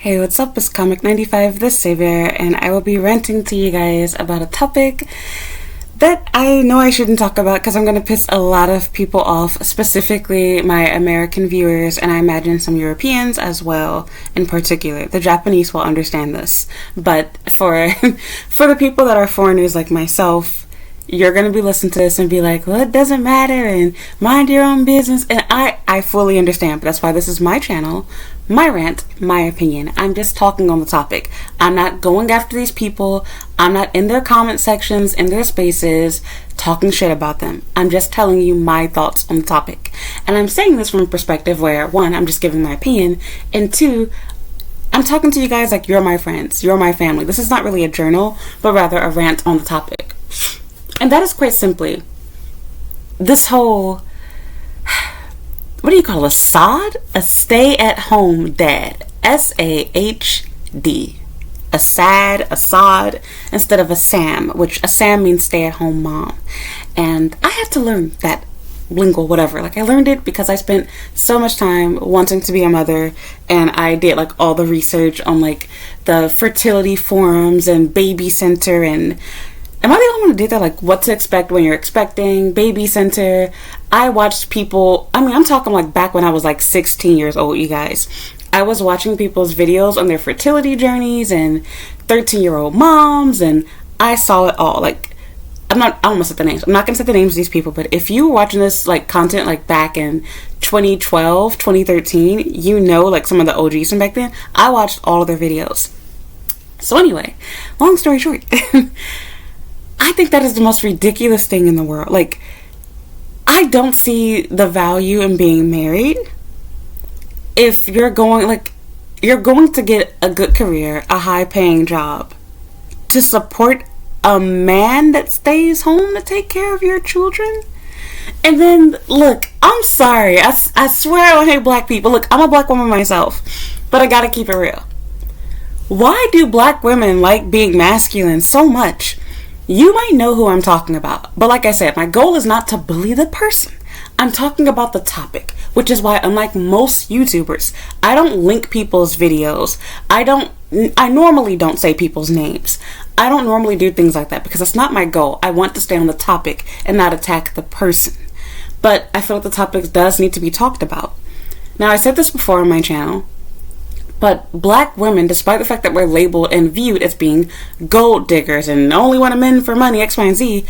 Hey, what's up? It's Comic95 the Savior, and I will be ranting to you guys about a topic that I know I shouldn't talk about because I'm going to piss a lot of people off, specifically my American viewers, and I imagine some Europeans as well in particular. The Japanese will understand this, but for the people that are foreigners like myself, you're going to be listening to this and be like, well, it doesn't matter, and mind your own business, and I fully understand, but that's why this is my channel, my rant, my opinion. I'm just talking on the topic. I'm not going after these people. I'm not in their comment sections, in their spaces, talking shit about them. I'm just telling you my thoughts on the topic. And I'm saying this from a perspective where, one, I'm just giving my opinion, and two, I'm talking to you guys like you're my friends, you're my family. This is not really a journal, but rather a rant on the topic. And that is quite simply this whole, what do you call it, a SAHD? A stay-at-home dad. SAHD. A SAD, a SAHD, instead of a SAM, which a SAM means stay-at-home mom. And I had to learn that lingo, whatever. Like, I learned it because I spent so much time wanting to be a mother, and I did, like, all the research on, like, the fertility forums and baby center, and am I the only one who did that? Like, what to expect when you're expecting, baby center. I watched people, I'm talking like back when I was like 16 years old, you guys. I was watching people's videos on their fertility journeys and 13-year-old moms, and I saw it all. Like, I almost said the names. I'm not going to say the names of these people, but if you were watching this, like, content, like, back in 2012, 2013, you know, like, some of the OGs from back then, I watched all of their videos. So anyway, long story short, I think that is the most ridiculous thing in the world. Like, I don't see the value in being married if you're going to get a good career, a high-paying job, to support a man that stays home to take care of your children. And then, look, I'm sorry. I swear I don't hate black people. Look, I'm a black woman myself, but I gotta keep it real. Why do black women like being masculine so much? You might know who I'm talking about, but like I said, my goal is not to bully the person. I'm talking about the topic, which is why, unlike most YouTubers, I don't link people's videos. I normally don't say people's names. I don't normally do things like that because that's not my goal. I want to stay on the topic and not attack the person. But I feel like the topic does need to be talked about. Now, I said this before on my channel, but black women, despite the fact that we're labeled and viewed as being gold diggers and only want men for money, X, Y, and Z,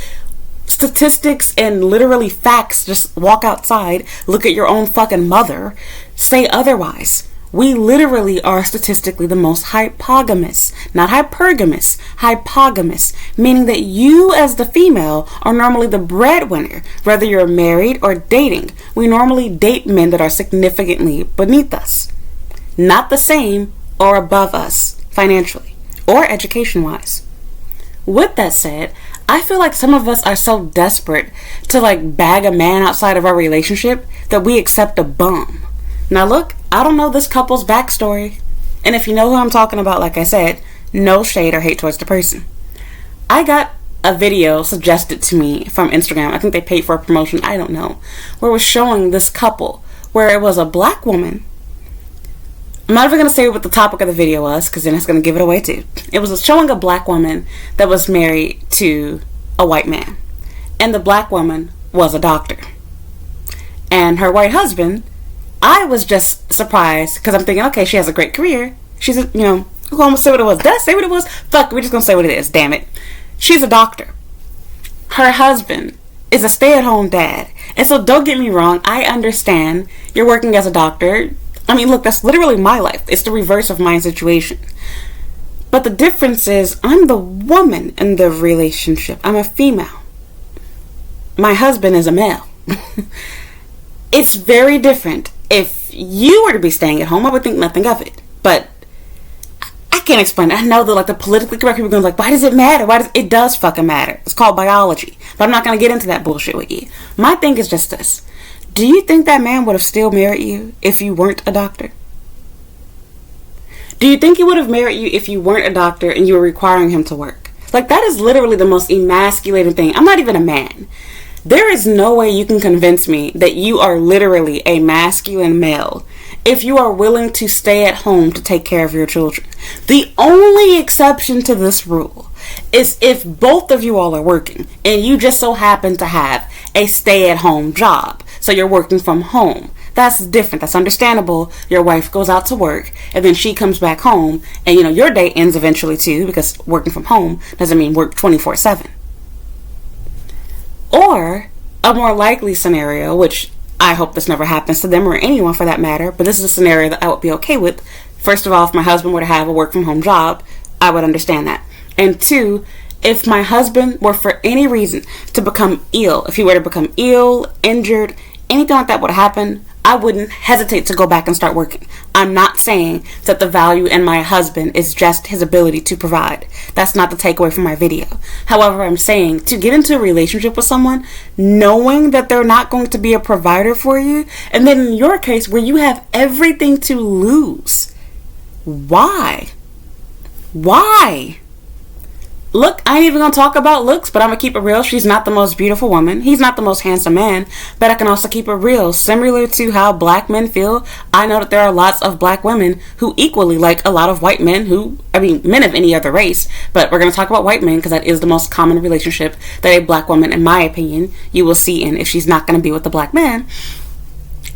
statistics and literally facts, just walk outside, look at your own fucking mother, say otherwise. We literally are statistically the most hypogamous, not hypergamous, hypogamous, meaning that you as the female are normally the breadwinner, whether you're married or dating. We normally date men that are significantly beneath us. Not the same or above us financially or education-wise. With that said, I feel like some of us are so desperate to like bag a man outside of our relationship that we accept a bum. Now look, I don't know this couple's backstory, and if you know who I'm talking about, like I said, no shade or hate towards the person. I got a video suggested to me from Instagram. I think they paid for a promotion, I don't know, where it was showing this couple where it was a black woman. I'm not even going to say what the topic of the video was because then it's going to give it away too. It was showing a black woman that was married to a white man. And the black woman was a doctor. And her white husband, I was just surprised because I'm thinking, okay, she has a great career. She's a, we're going to say what it was. Did I say what it was? Fuck, we're just going to say what it is, damn it. She's a doctor. Her husband is a stay-at-home dad. And so don't get me wrong, I understand you're working as a doctor. Look, that's literally my life. It's the reverse of my situation. But the difference is I'm the woman in the relationship. I'm a female. My husband is a male. It's very different. If you were to be staying at home, I would think nothing of it. But I can't explain it. I know that like the politically correct people are going to why does it matter? It does fucking matter. It's called biology. But I'm not going to get into that bullshit with you. My thing is just this. Do you think that man would have still married you if you weren't a doctor? Do you think he would have married you if you weren't a doctor and you were requiring him to work? Like, that is literally the most emasculating thing. I'm not even a man. There is no way you can convince me that you are literally a masculine male if you are willing to stay at home to take care of your children. The only exception to this rule is if both of you all are working and you just so happen to have a stay-at-home job. So you're working from home. That's different. That's understandable. Your wife goes out to work and then she comes back home and, you know, your day ends eventually too, because working from home doesn't mean work 24/7. Or a more likely scenario, which I hope this never happens to them or anyone for that matter, but this is a scenario that I would be okay with. First of all, if my husband were to have a work from home job, I would understand that. And two, if my husband were for any reason to become ill, if he were to become ill, injured, anything like that would happen, I wouldn't hesitate to go back and start working. I'm not saying that the value in my husband is just his ability to provide. That's not the takeaway from my video. However, I'm saying to get into a relationship with someone knowing that they're not going to be a provider for you, and then in your case where you have everything to lose. Why? Why? Look, I ain't even gonna talk about looks, but I'm gonna keep it real. She's not the most beautiful woman. He's not the most handsome man, but I can also keep it real. Similar to how black men feel, I know that there are lots of black women who equally like a lot of white men men of any other race, but we're gonna talk about white men because that is the most common relationship that a black woman, in my opinion, you will see in if she's not gonna be with a black man.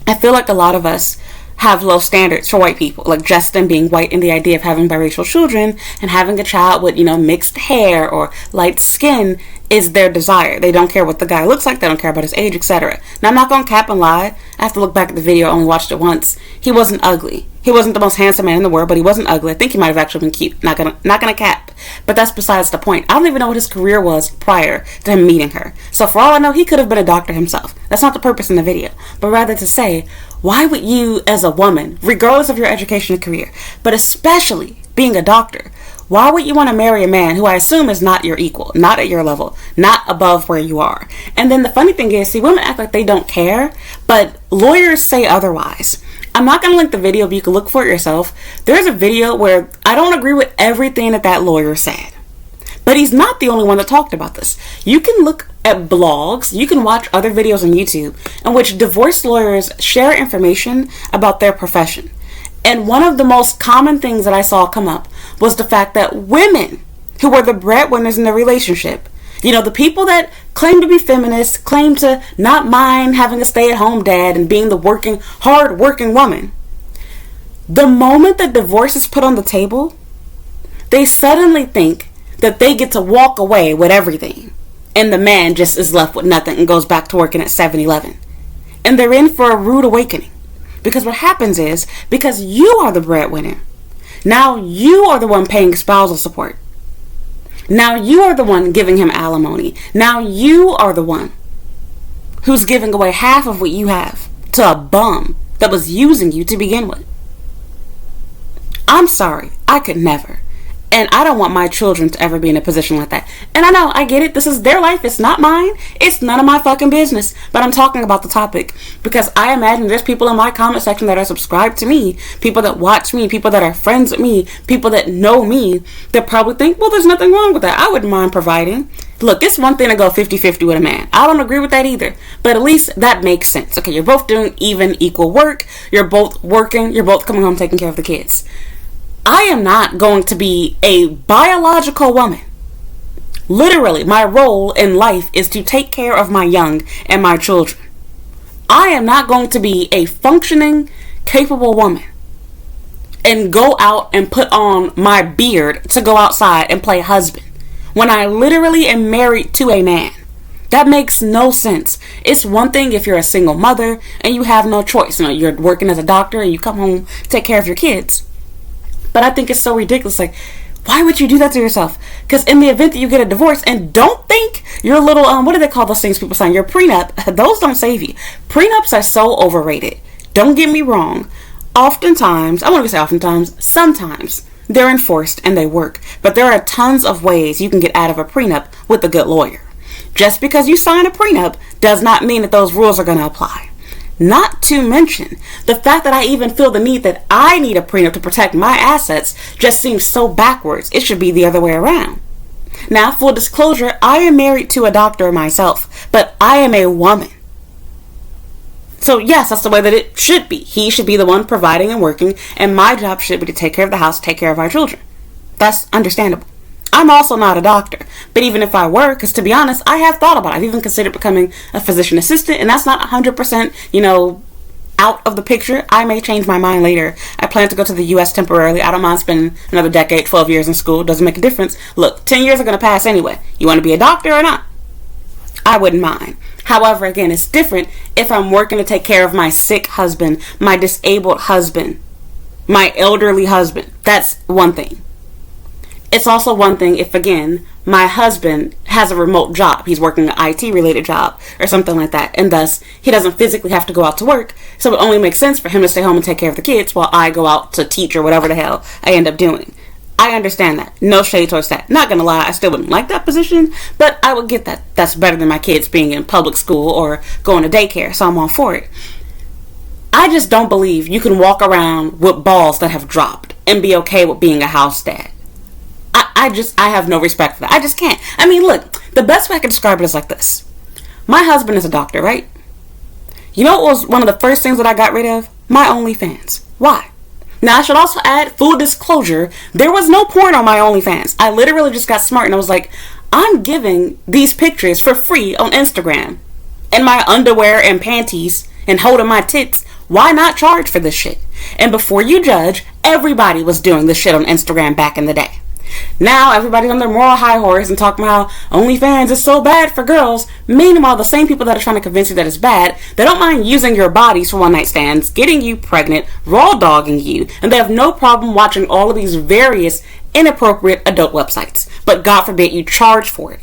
I feel like a lot of us have low standards for white people, like just them being white and the idea of having biracial children and having a child with, mixed hair or light skin is their desire. They don't care what the guy looks like, they don't care about his age, etc. Now, I'm not gonna cap and lie. I have to look back at the video, I only watched it once. He wasn't ugly. He wasn't the most handsome man in the world, but he wasn't ugly. I think he might have actually been cute. Not gonna cap. But that's besides the point. I don't even know what his career was prior to him meeting her. So for all I know, he could have been a doctor himself. That's not the purpose in the video. But rather to say, why would you as a woman, regardless of your education and career, but especially being a doctor, why would you want to marry a man who I assume is not your equal, not at your level, not above where you are? And then the funny thing is, see, women act like they don't care, but lawyers say otherwise. I'm not going to link the video, but you can look for it yourself. There's a video where I don't agree with everything that lawyer said. But he's not the only one that talked about this. You can look at blogs, you can watch other videos on YouTube in which divorce lawyers share information about their profession. And one of the most common things that I saw come up was the fact that women who were the breadwinners in the relationship, the people that claim to be feminists, claim to not mind having a stay-at-home dad and being the hard-working woman, the moment that divorce is put on the table, they suddenly think that they get to walk away with everything. And the man just is left with nothing and goes back to working at 7-Eleven. And they're in for a rude awakening. Because what happens is, because you are the breadwinner, now you are the one paying spousal support. Now you are the one giving him alimony. Now you are the one who's giving away half of what you have to a bum that was using you to begin with. I'm sorry, I could never. And I don't want my children to ever be in a position like that. And I know, I get it. This is their life. It's not mine. It's none of my fucking business. But I'm talking about the topic because I imagine there's people in my comment section that are subscribed to me, people that watch me, people that are friends with me, people that know me, that probably think, well, there's nothing wrong with that. I wouldn't mind providing. Look, it's one thing to go 50-50 with a man. I don't agree with that either. But at least that makes sense. Okay, you're both doing equal work. You're both working. You're both coming home taking care of the kids. I am not going to be a biological woman. Literally, my role in life is to take care of my young and my children. I am not going to be a functioning, capable woman and go out and put on my beard to go outside and play husband when I literally am married to a man. That makes no sense. It's one thing if you're a single mother and you have no choice. You're working as a doctor and you come home to take care of your kids. But I think it's so ridiculous. Like, why would you do that to yourself? Because in the event that you get a divorce, and don't think your little, what do they call those things people sign? Your prenup, those don't save you. Prenups are so overrated. Don't get me wrong. Oftentimes, I want to say oftentimes, sometimes they're enforced and they work. But there are tons of ways you can get out of a prenup with a good lawyer. Just because you sign a prenup does not mean that those rules are going to apply. Not to mention, the fact that I even feel the need that I need a prenup to protect my assets just seems so backwards. It should be the other way around. Now, full disclosure, I am married to a doctor myself, but I am a woman. So yes, that's the way that it should be. He should be the one providing and working, and my job should be to take care of the house, take care of our children. That's understandable. I'm also not a doctor, but even if I were, because to be honest, I have thought about it. I've even considered becoming a physician assistant, and that's not 100%, out of the picture. I may change my mind later. I plan to go to the U.S. temporarily. I don't mind spending another decade, 12 years in school. Doesn't make a difference. Look, 10 years are going to pass anyway. You want to be a doctor or not? I wouldn't mind. However, again, it's different if I'm working to take care of my sick husband, my disabled husband, my elderly husband. That's one thing. It's also one thing if, again, my husband has a remote job. He's working an IT-related job or something like that, and thus he doesn't physically have to go out to work, so it only makes sense for him to stay home and take care of the kids while I go out to teach or whatever the hell I end up doing. I understand that. No shade towards that. Not gonna lie, I still wouldn't like that position, but I would get that. That's better than my kids being in public school or going to daycare, so I'm all for it. I just don't believe you can walk around with balls that have dropped and be okay with being a house dad. I have no respect for that. I just can't. I mean, look, the best way I can describe it is like this. My husband is a doctor, right? You know what was one of the first things that I got rid of? My OnlyFans. Why? Now, I should also add, full disclosure, there was no porn on my OnlyFans. I literally just got smart and I was like, I'm giving these pictures for free on Instagram. In my underwear and panties and holding my tits. Why not charge for this shit? And before you judge, everybody was doing this shit on Instagram back in the day. Now everybody's on their moral high horse and talking about how OnlyFans is so bad for girls. Meanwhile, the same people that are trying to convince you that it's bad, they don't mind using your bodies for one night stands, getting you pregnant, raw dogging you, and they have no problem watching all of these various inappropriate adult websites. But God forbid you charge for it.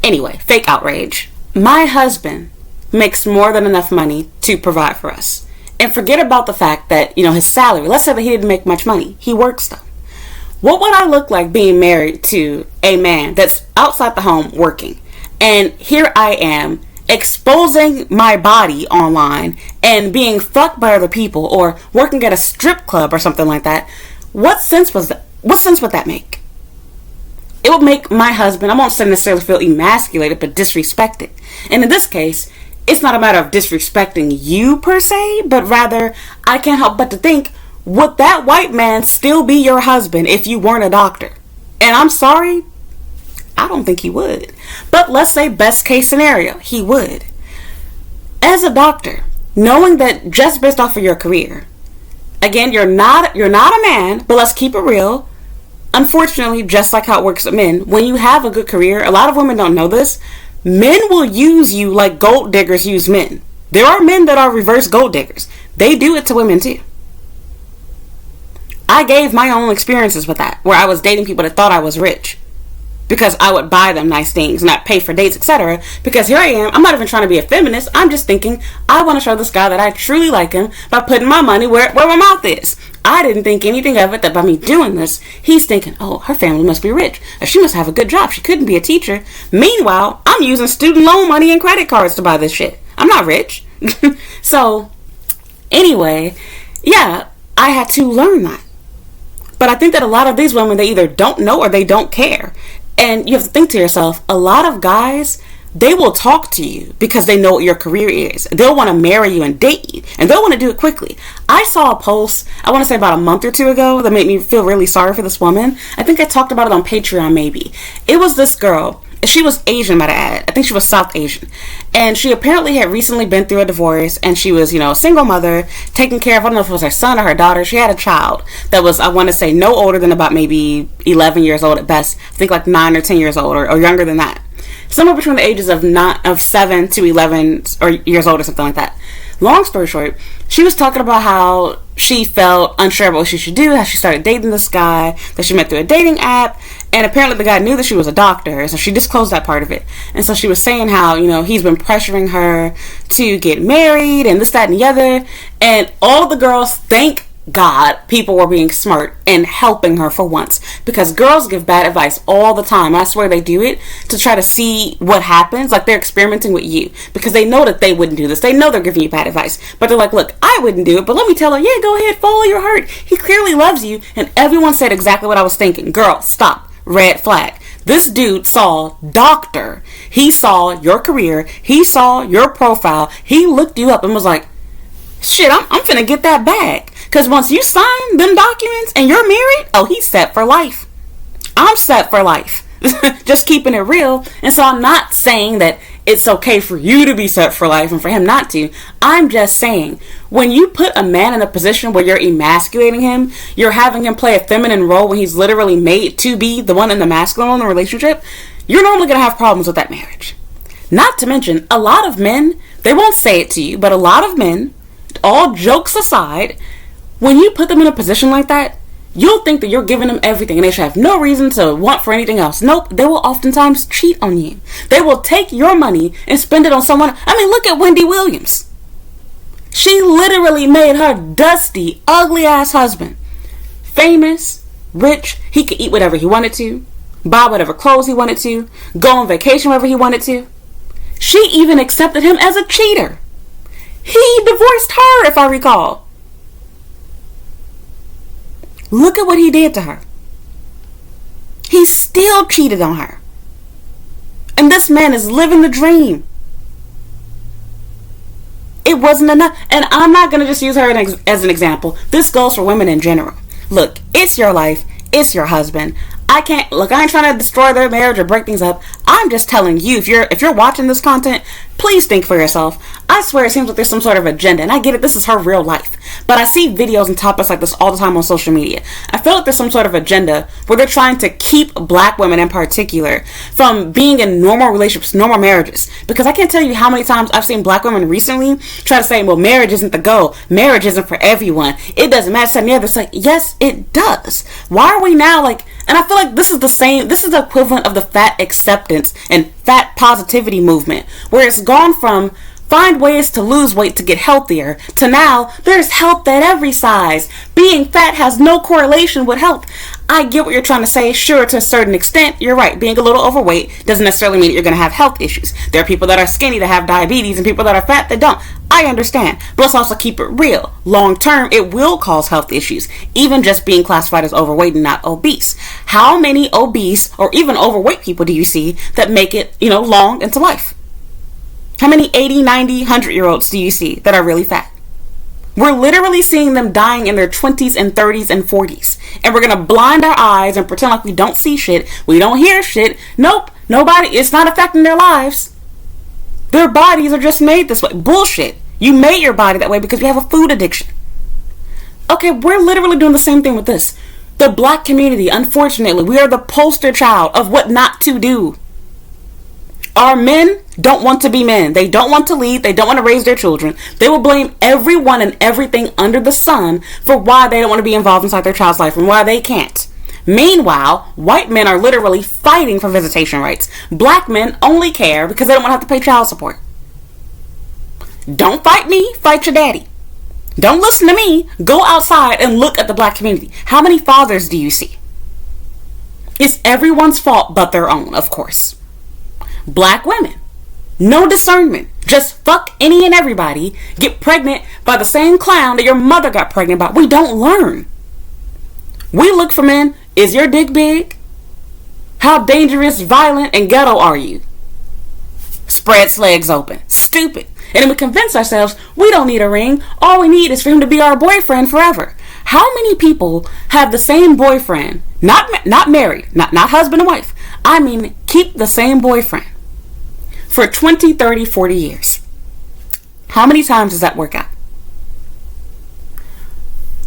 Anyway, fake outrage. My husband makes more than enough money to provide for us. And forget about the fact that, his salary, let's say that he didn't make much money. He works though. What would I look like being married to a man that's outside the home working? And here I am exposing my body online and being fucked by other people or working at a strip club or something like that. What sense would that make? It would make my husband, I won't say necessarily feel emasculated, but disrespected. And in this case, it's not a matter of disrespecting you per se, but rather I can't help but to think, would that white man still be your husband if you weren't a doctor? And I'm sorry, I don't think he would. But let's say best case scenario, he would. As a doctor, knowing that just based off of your career, again, you're not a man, but let's keep it real. Unfortunately, just like how it works with men, when you have a good career, a lot of women don't know this, men will use you like gold diggers use men. There are men that are reverse gold diggers. They do it to women too. I gave my own experiences with that, where I was dating people that thought I was rich because I would buy them nice things and I'd pay for dates, etc. Because here I am, I'm not even trying to be a feminist. I'm just thinking I want to show this guy that I truly like him by putting my money where my mouth is. I didn't think anything of it that by me doing this, he's thinking, oh, her family must be rich. Or she must have a good job. She couldn't be a teacher. Meanwhile, I'm using student loan money and credit cards to buy this shit. I'm not rich. So, anyway, yeah, I had to learn that. But I think that a lot of these women, they either don't know or they don't care. And you have to think to yourself, a lot of guys, they will talk to you because they know what your career is. They'll want to marry you and date you. And they'll want to do it quickly. I saw a post, I want to say about a month or two ago, that made me feel really sorry for this woman. I think I talked about it on Patreon maybe. It was this girl. She was Asian, might I add. I think she was South Asian. And she apparently had recently been through a divorce. And she was, a single mother, taking care of, I don't know if it was her son or her daughter. She had a child that was, I want to say, no older than about maybe 11 years old at best. I think like 9 or 10 years old or younger than that. Somewhere between the ages of 7 to 11 or years old or something like that. Long story short, she was talking about how she felt unsure about what she should do, how she started dating this guy that she met through a dating app, and apparently the guy knew that she was a doctor, so she disclosed that part of it. And so she was saying how, he's been pressuring her to get married and this, that, and the other, and all the girls, thank God, people were being smart and helping her for once, because girls give bad advice all the time. I swear they do it to try to see what happens, like they're experimenting with you, because they know that they wouldn't do this. They know they're giving you bad advice, but they're like, look, I wouldn't do it, but let me tell her, yeah, go ahead, follow your heart. He clearly loves you. And everyone said exactly what I was thinking. Girl, stop. Red flag. This dude saw doctor. He saw your career. He saw your profile. He looked you up and was like, shit, I'm finna get that bag. Because once you sign them documents and you're married, oh, he's set for life. I'm set for life. Just keeping it real. And so I'm not saying that it's okay for you to be set for life and for him not to. I'm just saying, when you put a man in a position where you're emasculating him, you're having him play a feminine role when he's literally made to be the one in the masculine role in the relationship, you're normally going to have problems with that marriage. Not to mention, a lot of men, they won't say it to you, but a lot of men, all jokes aside, when you put them in a position like that, you'll think that you're giving them everything and they should have no reason to want for anything else. Nope, they will oftentimes cheat on you. They will take your money and spend it on someone. I mean, look at Wendy Williams. She literally made her dusty, ugly ass husband famous, rich. He could eat whatever he wanted to, buy whatever clothes he wanted to, go on vacation wherever he wanted to. She even accepted him as a cheater. He divorced her, if I recall. Look at what he did to her. He still cheated on her. And this man is living the dream. It wasn't enough. And I'm not going to just use her as an example. This goes for women in general. Look, it's your life. It's your husband. I ain't trying to destroy their marriage or break things up. I'm just telling you, if you're watching this content, please think for yourself. I swear it seems like there's some sort of agenda, and I get it, this is her real life. But I see videos and topics like this all the time on social media. I feel like there's some sort of agenda where they're trying to keep black women in particular from being in normal relationships, normal marriages. Because I can't tell you how many times I've seen black women recently try to say, well, marriage isn't the goal. Marriage isn't for everyone. It doesn't matter. It's like, yes, it does. Why are we now like... And I feel like this is the equivalent of the fat acceptance and fat positivity movement, where it's gone from find ways to lose weight to get healthier to now there's health at every size. Being fat has no correlation with health. I get what you're trying to say. Sure, to a certain extent, you're right. Being a little overweight doesn't necessarily mean that you're going to have health issues. There are people that are skinny that have diabetes and people that are fat that don't. I understand. But let's also keep it real. Long term, it will cause health issues. Even just being classified as overweight and not obese. How many obese or even overweight people do you see that make it, long into life? How many 80, 90, 100-year-olds do you see that are really fat? We're literally seeing them dying in their 20s and 30s and 40s. And we're going to blind our eyes and pretend like we don't see shit. We don't hear shit. Nope. It's not affecting their lives. Their bodies are just made this way. Bullshit. You made your body that way because you have a food addiction. Okay, we're literally doing the same thing with this. The black community, unfortunately, we are the poster child of what not to do. Our men don't want to be men. They don't want to lead. They don't want to raise their children. They will blame everyone and everything under the sun for why they don't want to be involved inside their child's life and why they can't. Meanwhile, white men are literally fighting for visitation rights. Black men only care because they don't want to have to pay child support. Don't fight me, fight your daddy. Don't listen to me. Go outside and look at the black community. How many fathers do you see? It's everyone's fault but their own, of course. Black women, no discernment, just fuck any and everybody, get pregnant by the same clown that your mother got pregnant by. We don't learn. We look for men. Is your dick big? How dangerous, violent, and ghetto are you? Spreads legs open. Stupid. And then we convince ourselves we don't need a ring. All we need is for him to be our boyfriend forever. How many people have the same boyfriend, not married, not husband and wife, I mean keep the same boyfriend for 20, 30, 40 years? How many times does that work out?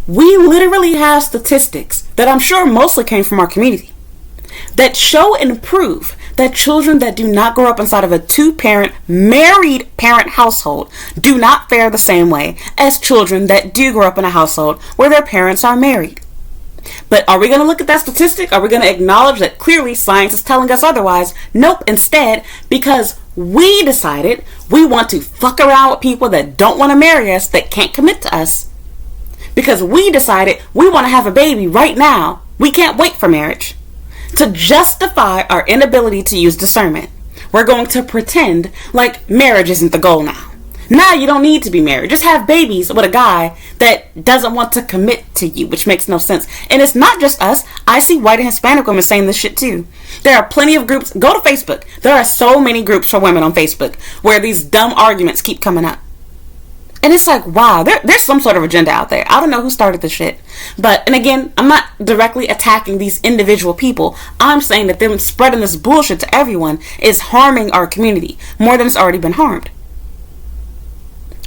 We literally have statistics that I'm sure mostly came from our community that show and prove that children that do not grow up inside of a two-parent, married parent household do not fare the same way as children that do grow up in a household where their parents are married. But are we going to look at that statistic? Are we going to acknowledge that clearly science is telling us otherwise? Nope. Instead, because we decided we want to fuck around with people that don't want to marry us, that can't commit to us, because we decided we want to have a baby right now, we can't wait for marriage. To justify our inability to use discernment, we're going to pretend like marriage isn't the goal now. Now you don't need to be married. Just have babies with a guy that doesn't want to commit to you, which makes no sense. And it's not just us. I see white and Hispanic women saying this shit too. There are plenty of groups. Go to Facebook. There are so many groups for women on Facebook where these dumb arguments keep coming up. And it's like, wow, there's some sort of agenda out there. I don't know who started this shit. But, and again, I'm not directly attacking these individual people. I'm saying that them spreading this bullshit to everyone is harming our community more than it's already been harmed.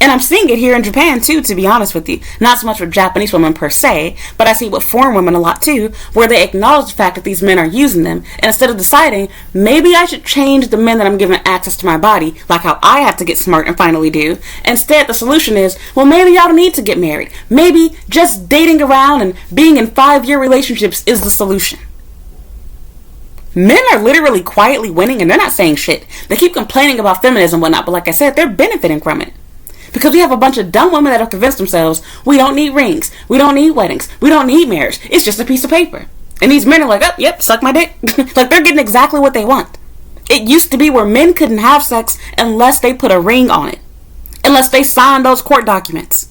And I'm seeing it here in Japan too, to be honest with you. Not so much with Japanese women per se, but I see it with foreign women a lot too, where they acknowledge the fact that these men are using them, and instead of deciding, maybe I should change the men that I'm giving access to my body, like how I have to get smart and finally do, instead the solution is, well, maybe y'all don't need to get married. Maybe just dating around and being in 5-year relationships is the solution. Men are literally quietly winning, and they're not saying shit. They keep complaining about feminism and whatnot, but like I said, they're benefiting from it. Because we have a bunch of dumb women that have convinced themselves we don't need rings, we don't need weddings, we don't need marriage. It's just a piece of paper. And these men are like, oh, yep, suck my dick. Like they're getting exactly what they want. It used to be where men couldn't have sex unless they put a ring on it. Unless they signed those court documents.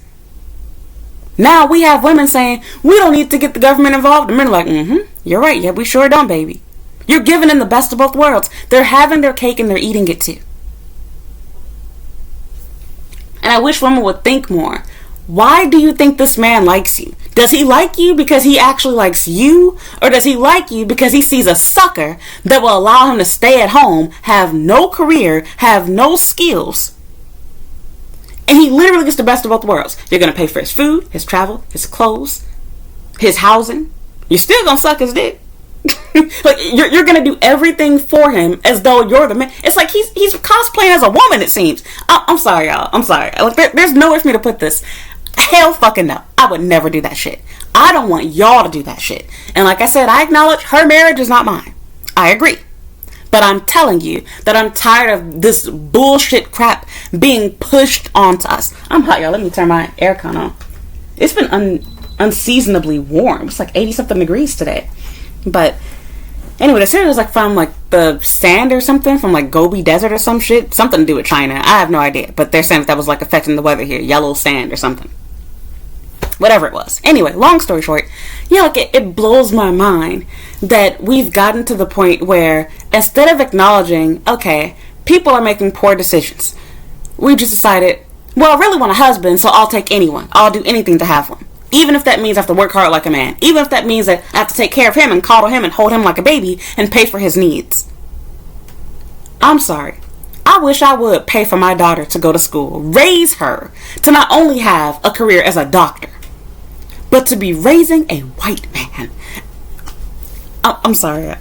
Now we have women saying, we don't need to get the government involved. And men are like, you're right. Yeah, we sure don't, baby. You're giving them the best of both worlds. They're having their cake and they're eating it too. And I wish women would think more. Why do you think this man likes you? Does he like you because he actually likes you? Or does he like you because he sees a sucker that will allow him to stay at home, have no career, have no skills? And he literally gets the best of both worlds. You're going to pay for his food, his travel, his clothes, his housing. You're still going to suck his dick. Like you're gonna do everything for him as though you're the man. It's like he's cosplaying as a woman. It seems. I'm sorry, y'all. I'm sorry. Like there's no way for me to put this. Hell fucking no. I would never do that shit. I don't want y'all to do that shit. And like I said, I acknowledge her marriage is not mine. I agree. But I'm telling you that I'm tired of this bullshit crap being pushed onto us. I'm hot, y'all. Let me turn my aircon on. It's been unseasonably warm. It's like 80 something degrees today. But anyway, the cereal was like from like the sand or something from like Gobi Desert or some shit. Something to do with China. I have no idea. But they're saying that was like affecting the weather here. Yellow sand or something. Whatever it was. Anyway, long story short, like it blows my mind that we've gotten to the point where instead of acknowledging, okay, people are making poor decisions, we just decided, well, I really want a husband, so I'll take anyone. I'll do anything to have one. Even if that means I have to work hard like a man. Even if that means that I have to take care of him and coddle him and hold him like a baby and pay for his needs. I'm sorry. I wish I would pay for my daughter to go to school. Raise her to not only have a career as a doctor, but to be raising a white man. I'm sorry.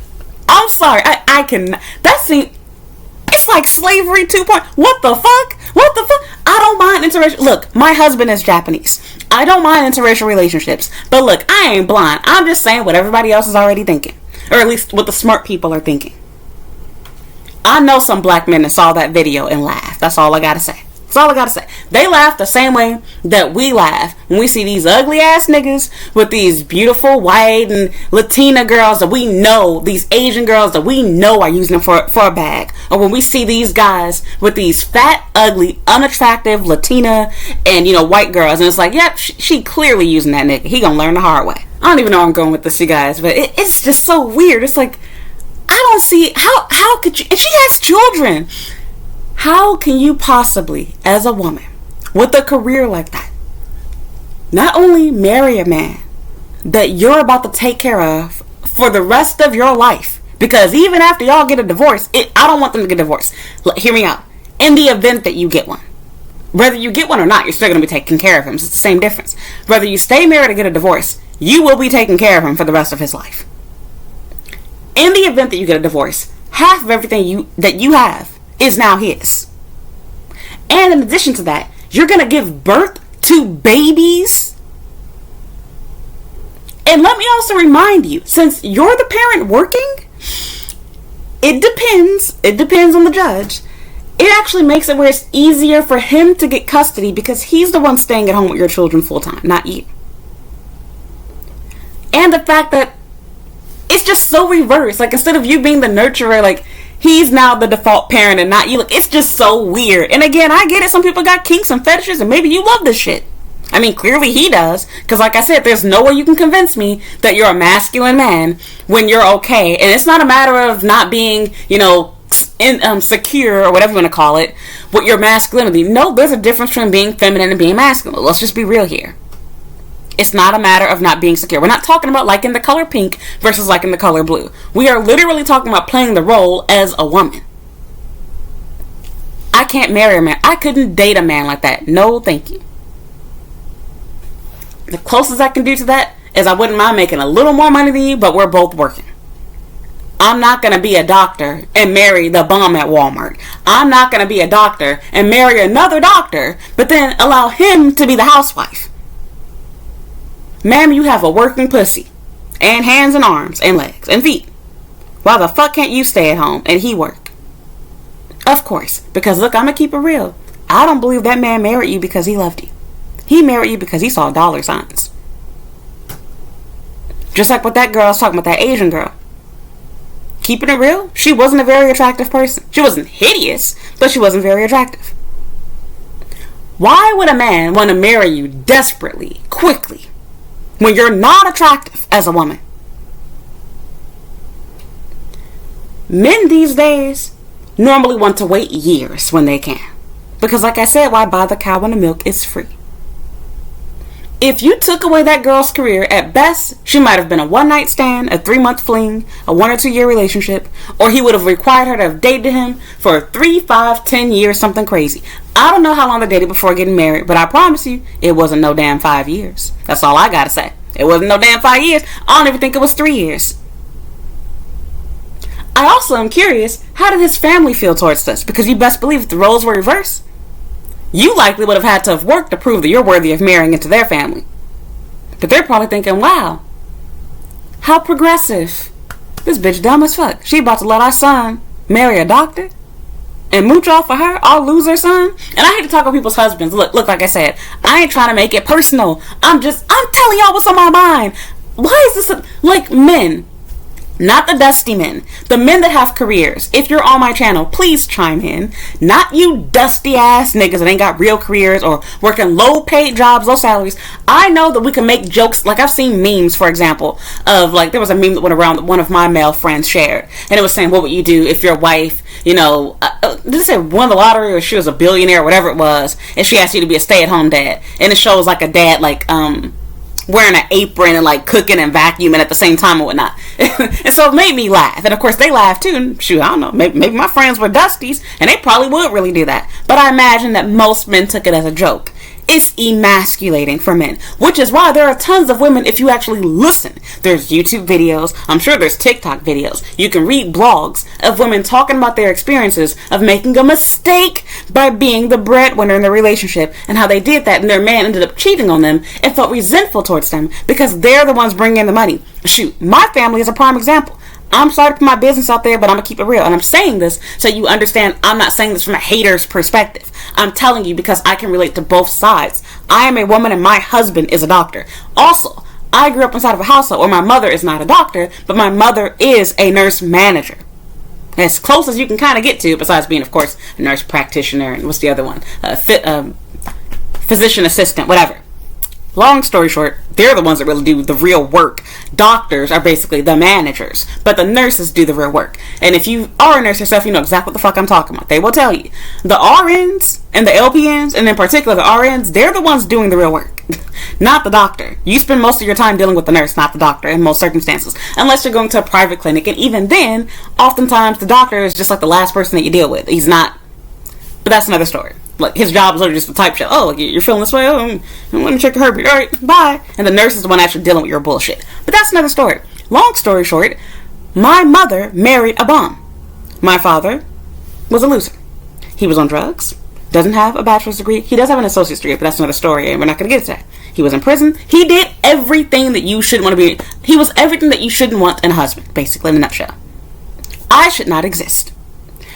I'm sorry. I can. That seems... It's like slavery 2.0. What the fuck? What the fuck? I don't mind interracial... Look, my husband is Japanese. I don't mind interracial relationships. But look, I ain't blind. I'm just saying what everybody else is already thinking. Or at least what the smart people are thinking. I know some black men that saw that video and laughed. That's all I gotta say. That's all I gotta say. They laugh the same way that we laugh when we see these ugly ass niggas with these beautiful white and Latina girls that we know, these Asian girls that we know are using them for a bag. Or when we see these guys with these fat, ugly, unattractive Latina and, white girls. And it's like, yep, she clearly using that nigga. He gonna learn the hard way. I don't even know where I'm going with this, you guys. But it's just so weird. It's like, I don't see, how could you, and she has children. How can you possibly, as a woman, with a career like that, not only marry a man that you're about to take care of for the rest of your life? Because even after y'all get a divorce, I don't want them to get divorced. Hear me out. In the event that you get one, whether you get one or not, you're still going to be taking care of him. It's the same difference. Whether you stay married or get a divorce, you will be taking care of him for the rest of his life. In the event that you get a divorce, half of everything that you have is now his. And in addition to that, you're going to give birth to babies. And let me also remind you, since you're the parent working, it depends on the judge. It actually makes it where it's easier for him to get custody because he's the one staying at home with your children full time, not you. And the fact that it's just so reversed. Like, instead of you being the nurturer, like, he's now the default parent and not you. Like, it's just so weird. And again, I get it. Some people got kinks and fetishes, and maybe you love this shit. I mean, clearly he does. Because like I said, there's no way you can convince me that you're a masculine man when you're okay. And it's not a matter of not being, secure or whatever you want to call it with your masculinity. No, there's a difference between being feminine and being masculine. Let's just be real here. It's not a matter of not being secure. We're not talking about liking the color pink versus liking the color blue. We are literally talking about playing the role as a woman. I can't marry a man. I couldn't date a man like that. No, thank you. The closest I can do to that is I wouldn't mind making a little more money than you, but we're both working. I'm not going to be a doctor and marry the bum at Walmart. I'm not going to be a doctor and marry another doctor, but then allow him to be the housewife. Ma'am, you have a working pussy. And hands and arms and legs and feet. Why the fuck can't you stay at home and he work? Of course. Because look, I'm going to keep it real. I don't believe that man married you because he loved you. He married you because he saw dollar signs. Just like what that girl was talking about, that Asian girl. Keeping it real, she wasn't a very attractive person. She wasn't hideous, but she wasn't very attractive. Why would a man want to marry you desperately, quickly, when you're not attractive as a woman? Men these days normally want to wait years when they can. Because like I said, why buy the cow when the milk is free? If you took away that girl's career, at best, she might have been a one-night stand, a 3-month fling, a 1 or 2 year relationship, or he would have required her to have dated him for 3, 5, 10 years, something crazy. I don't know how long they dated before getting married, but I promise you, it wasn't no damn 5 years. That's all I gotta say. It wasn't no damn 5 years. I don't even think it was 3 years. I also am curious, how did his family feel towards this? Because you best believe if the roles were reversed, you likely would have had to have worked to prove that you're worthy of marrying into their family. But they're probably thinking, wow, how progressive. This bitch dumb as fuck. She about to let our son marry a doctor and mooch off for her, our loser son. And I hate to talk about people's husbands. Look, like I said, I ain't trying to make it personal. I'm telling y'all what's on my mind. Why is this like men? Not the dusty men. The men that have careers. If you're on my channel, please chime in. Not you dusty ass niggas that ain't got real careers or working low paid jobs, low salaries. I know that we can make jokes. Like I've seen memes, for example, of like there was a meme that went around that one of my male friends shared. And it was saying, what would you do if your wife, did it say won the lottery or she was a billionaire or whatever it was, and she asked you to be a stay-at-home dad. And it shows like a dad wearing an apron and like cooking and vacuuming at the same time and whatnot. And so it made me laugh. And of course they laughed too. And shoot, I don't know, maybe my friends were dusties and they probably would really do that. But I imagine that most men took it as a joke. It's emasculating for men, which is why there are tons of women. If you actually listen, there's YouTube videos, I'm sure there's TikTok videos, you can read blogs of women talking about their experiences of making a mistake by being the breadwinner in the relationship and how they did that and their man ended up cheating on them and felt resentful towards them because they're the ones bringing in the money. Shoot, my family is a prime example. I'm sorry to put my business out there, but I'm going to keep it real. And I'm saying this so you understand I'm not saying this from a hater's perspective. I'm telling you because I can relate to both sides. I am a woman and my husband is a doctor. Also, I grew up inside of a household where my mother is not a doctor, but my mother is a nurse manager. As close as you can kind of get to, besides being, of course, a nurse practitioner and what's the other one? Physician assistant, whatever. Long story short, they're the ones that really do the real work. Doctors are basically the managers, but the nurses do the real work. And if you are a nurse yourself, you know exactly what the fuck I'm talking about. They will tell you. The RNs and the LPNs, and in particular the RNs, they're the ones doing the real work. Not the doctor. You spend most of your time dealing with the nurse, not the doctor in most circumstances. Unless you're going to a private clinic, and even then, oftentimes the doctor is just like the last person that you deal with. He's not. But that's another story. Like, his job is literally just to type shit. Oh, you're feeling this way? Oh, let me check your heartbeat. Alright, bye. And the nurse is the one actually dealing with your bullshit. But that's another story. Long story short, my mother married a bum. My father was a loser. He was on drugs. Doesn't have a bachelor's degree. He does have an associate's degree, but that's another story, and we're not going to get to that. He was in prison. He did everything that you shouldn't want to be. He was everything that you shouldn't want in a husband, basically, in a nutshell. I should not exist.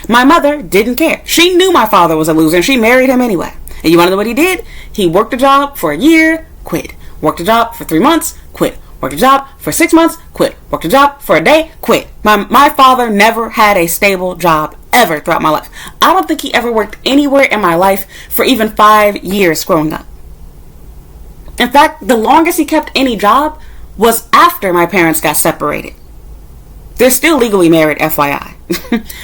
My mother didn't care. She knew my father was a loser and she married him anyway. And you want to know what he did? He worked a job for a year, quit. Worked a job for 3 months, quit. Worked a job for 6 months, quit. Worked a job for a day, quit. My father never had a stable job ever throughout my life. I don't think he ever worked anywhere in my life for even 5 years growing up. In fact, the longest he kept any job was after my parents got separated. They're still legally married, FYI.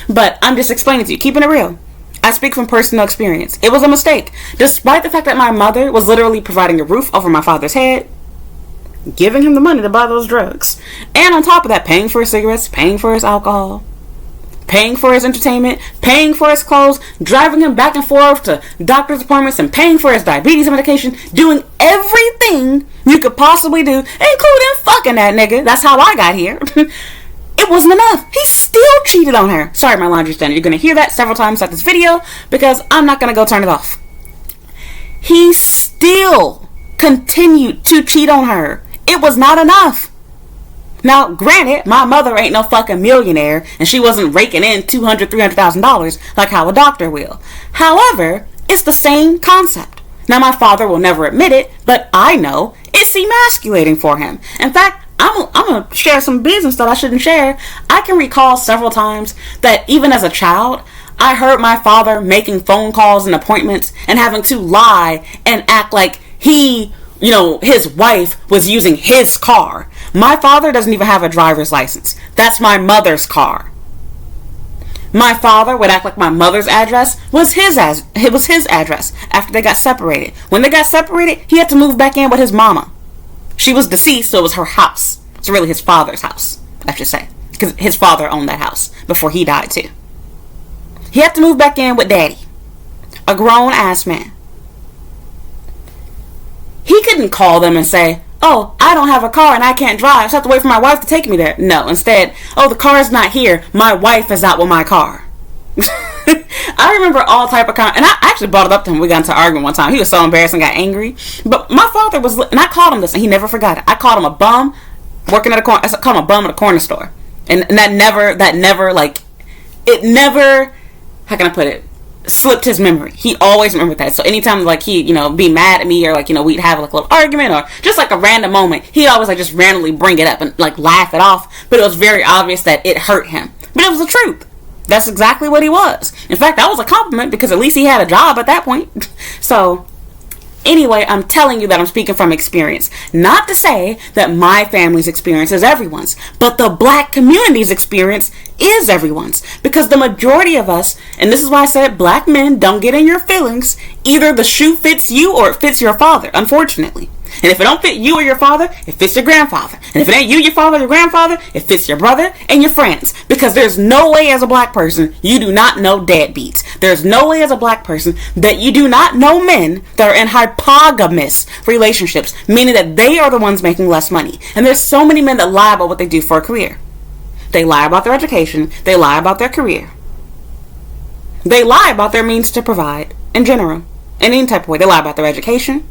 But I'm just explaining to you, keeping it real. I speak from personal experience. It was a mistake. Despite the fact that my mother was literally providing a roof over my father's head, giving him the money to buy those drugs, and on top of that, paying for his cigarettes, paying for his alcohol, paying for his entertainment, paying for his clothes, driving him back and forth to doctor's appointments, and paying for his diabetes medication, doing everything you could possibly do, including fucking that nigga. That's how I got here. It wasn't enough. He still cheated on her. Sorry, my laundry stand. You're going to hear that several times throughout this video because I'm not going to go turn it off. He still continued to cheat on her. It was not enough. Now, granted, my mother ain't no fucking millionaire and she wasn't raking in $200,000, $300,000 like how a doctor will. However, it's the same concept. Now, my father will never admit it, but I know it's emasculating for him. In fact, I'm going to share some business that I shouldn't share. I can recall several times that even as a child, I heard my father making phone calls and appointments and having to lie and act like his wife was using his car. My father doesn't even have a driver's license. That's my mother's car. My father would act like my mother's address was his address after they got separated. When they got separated, he had to move back in with his mama. She was deceased, so it was her house. It's really his father's house, I should say. Because his father owned that house before he died, too. He had to move back in with daddy. A grown-ass man. He couldn't call them and say, oh, I don't have a car and I can't drive, so I have to wait for my wife to take me there. No, instead, oh, the car's not here. My wife is out with my car. I remember all type of and I actually brought it up to him. We got into an argument one time. He was so embarrassed and got angry. But my father was, and I called him this, and he never forgot it. I called him a bum working at a corner. I called him a bum at a corner store, and that never like, it never. How can I put it? Slipped his memory. He always remembered that. So anytime like he, be mad at me or like, we'd have like a little argument or just like a random moment, he'd always like just randomly bring it up and like laugh it off. But it was very obvious that it hurt him. But it was the truth. That's exactly what he was. In fact, that was a compliment because at least he had a job at that point. So anyway, I'm telling you that I'm speaking from experience. Not to say that my family's experience is everyone's, but the black community's experience is everyone's. Because the majority of us, and this is why I said black men, don't get in your feelings. Either the shoe fits you or it fits your father, unfortunately. And if it don't fit you or your father, it fits your grandfather. And if it ain't you, your father, your grandfather, it fits your brother and your friends. Because there's no way as a black person you do not know deadbeats. There's no way as a black person that you do not know men that are in hypogamous relationships, meaning that they are the ones making less money. And there's so many men that lie about what they do for a career. They lie about their education. They lie about their career. They lie about their means to provide in general. In any type of way. They lie about their education.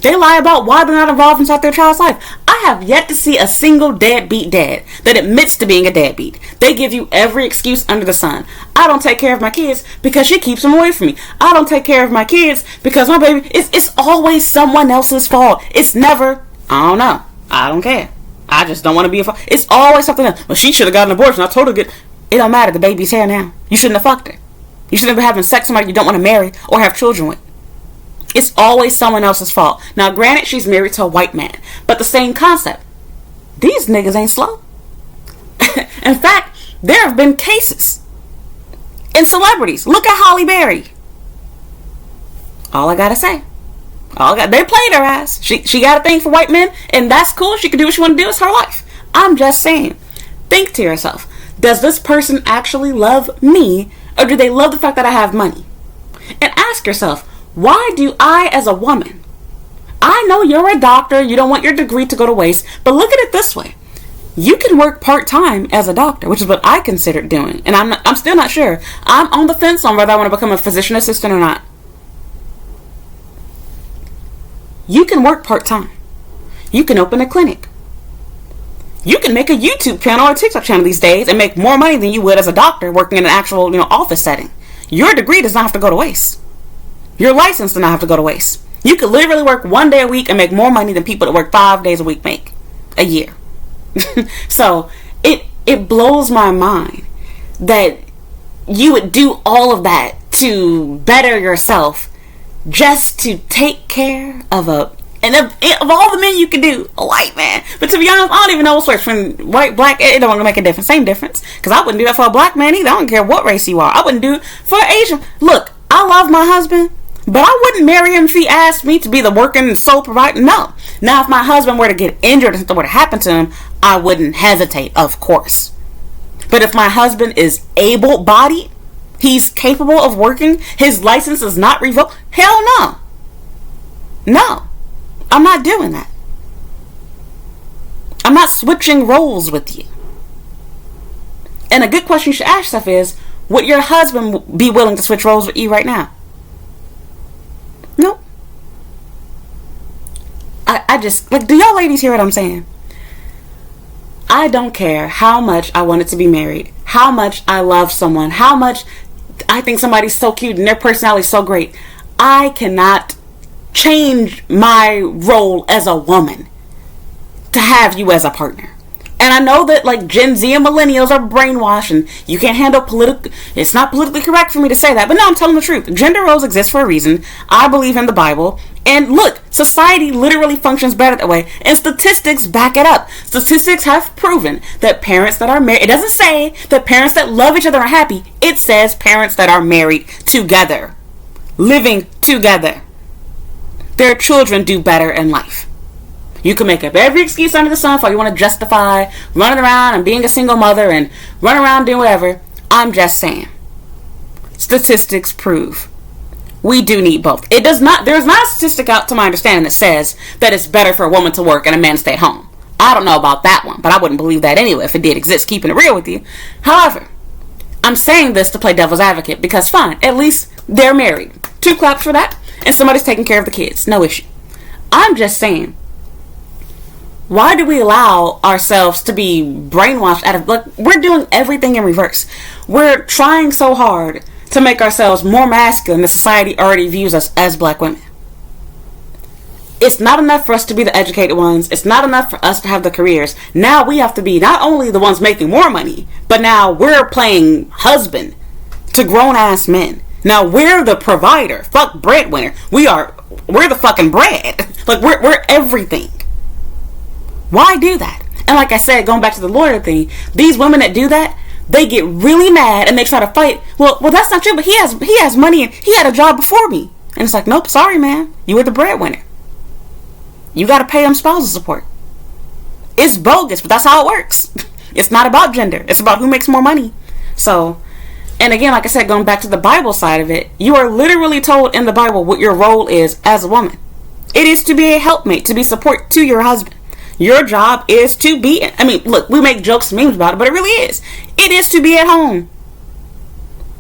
They lie about why they're not involved inside their child's life. I have yet to see a single deadbeat dad that admits to being a deadbeat. They give you every excuse under the sun. I don't take care of my kids because she keeps them away from me. I don't take care of my kids because my baby... It's always someone else's fault. It's never, I don't know. I don't care. I just don't want to be a fault. It's always something else. Well, she should have gotten an abortion. I told her to get... It don't matter. The baby's here now. You shouldn't have fucked her. You shouldn't be having sex with somebody you don't want to marry or have children with. It's always someone else's fault. Now, granted, she's married to a white man, but the same concept. These niggas ain't slow. In fact, there have been cases in celebrities. Look at Halle Berry. All I gotta say. They played her ass. She got a thing for white men, and that's cool. She can do what she want to do. It's her life. I'm just saying. Think to yourself, does this person actually love me, or do they love the fact that I have money? And ask yourself, why do I, as a woman, I know you're a doctor, you don't want your degree to go to waste, but look at it this way. You can work part-time as a doctor, which is what I considered doing, and I'm still not sure. I'm on the fence on whether I want to become a physician assistant or not. You can work part-time. You can open a clinic. You can make a YouTube channel or TikTok channel these days and make more money than you would as a doctor working in an actual, office setting. Your degree does not have to go to waste. Your license does not have to go to waste. You could literally work 1 day a week and make more money than people that work 5 days a week make a year. So it blows my mind that you would do all of that to better yourself just to take care of of all the men you can do, a white man. But to be honest, I don't even know what's worse, from white, black. It don't make a difference. Same difference. Because I wouldn't do that for a black man either. I don't care what race you are. I wouldn't do it for an Asian. Look, I love my husband, but I wouldn't marry him if he asked me to be the working sole provider. No. Now, if my husband were to get injured and something were to happen to him, I wouldn't hesitate, of course. But if my husband is able-bodied, he's capable of working, his license is not revoked, hell no. No. I'm not doing that. I'm not switching roles with you. And a good question you should ask yourself is, would your husband be willing to switch roles with you right now? No. I just, like, do y'all ladies hear what I'm saying? I don't care how much I wanted to be married, how much I love someone, how much I think somebody's so cute and their personality is so great. I cannot change my role as a woman to have you as a partner. And I know that, like, Gen Z and millennials are brainwashed and you can't handle it's not politically correct for me to say that, but no, I'm telling the truth. Gender roles exist for a reason. I believe in the Bible. And look, society literally functions better that way. And statistics back it up. Statistics have proven that parents that are married, it doesn't say that parents that love each other are happy. It says parents that are married together, living together, their children do better in life. You can make up every excuse under the sun for you want to justify running around and being a single mother and running around doing whatever. I'm just saying. Statistics prove we do need both. There's not a statistic out to my understanding that says that it's better for a woman to work and a man to stay at home. I don't know about that one, but I wouldn't believe that anyway if it did exist, keeping it real with you. However, I'm saying this to play devil's advocate because fine, at least they're married. 2 claps for that. And somebody's taking care of the kids. No issue. I'm just saying, why do we allow ourselves to be brainwashed out of, like, we're doing everything in reverse. We're trying so hard to make ourselves more masculine than society already views us as black women. It's not enough for us to be the educated ones. It's not enough for us to have the careers. Now we have to be not only the ones making more money, but now we're playing husband to grown-ass men. Now we're the provider. Fuck breadwinner. We're the fucking bread. Like, we're everything. Why do that? And like I said, going back to the lawyer thing, these women that do that, they get really mad and they try to fight. Well, that's not true, but he has money and he had a job before me. And it's like, nope, sorry, man. You were the breadwinner. You got to pay him spousal support. It's bogus, but that's how it works. It's not about gender. It's about who makes more money. So, and again, like I said, going back to the Bible side of it, you are literally told in the Bible what your role is as a woman. It is to be a helpmate, to be support to your husband. Your job is to be, I mean, look, we make jokes and memes about it, but it really is. It is to be at home.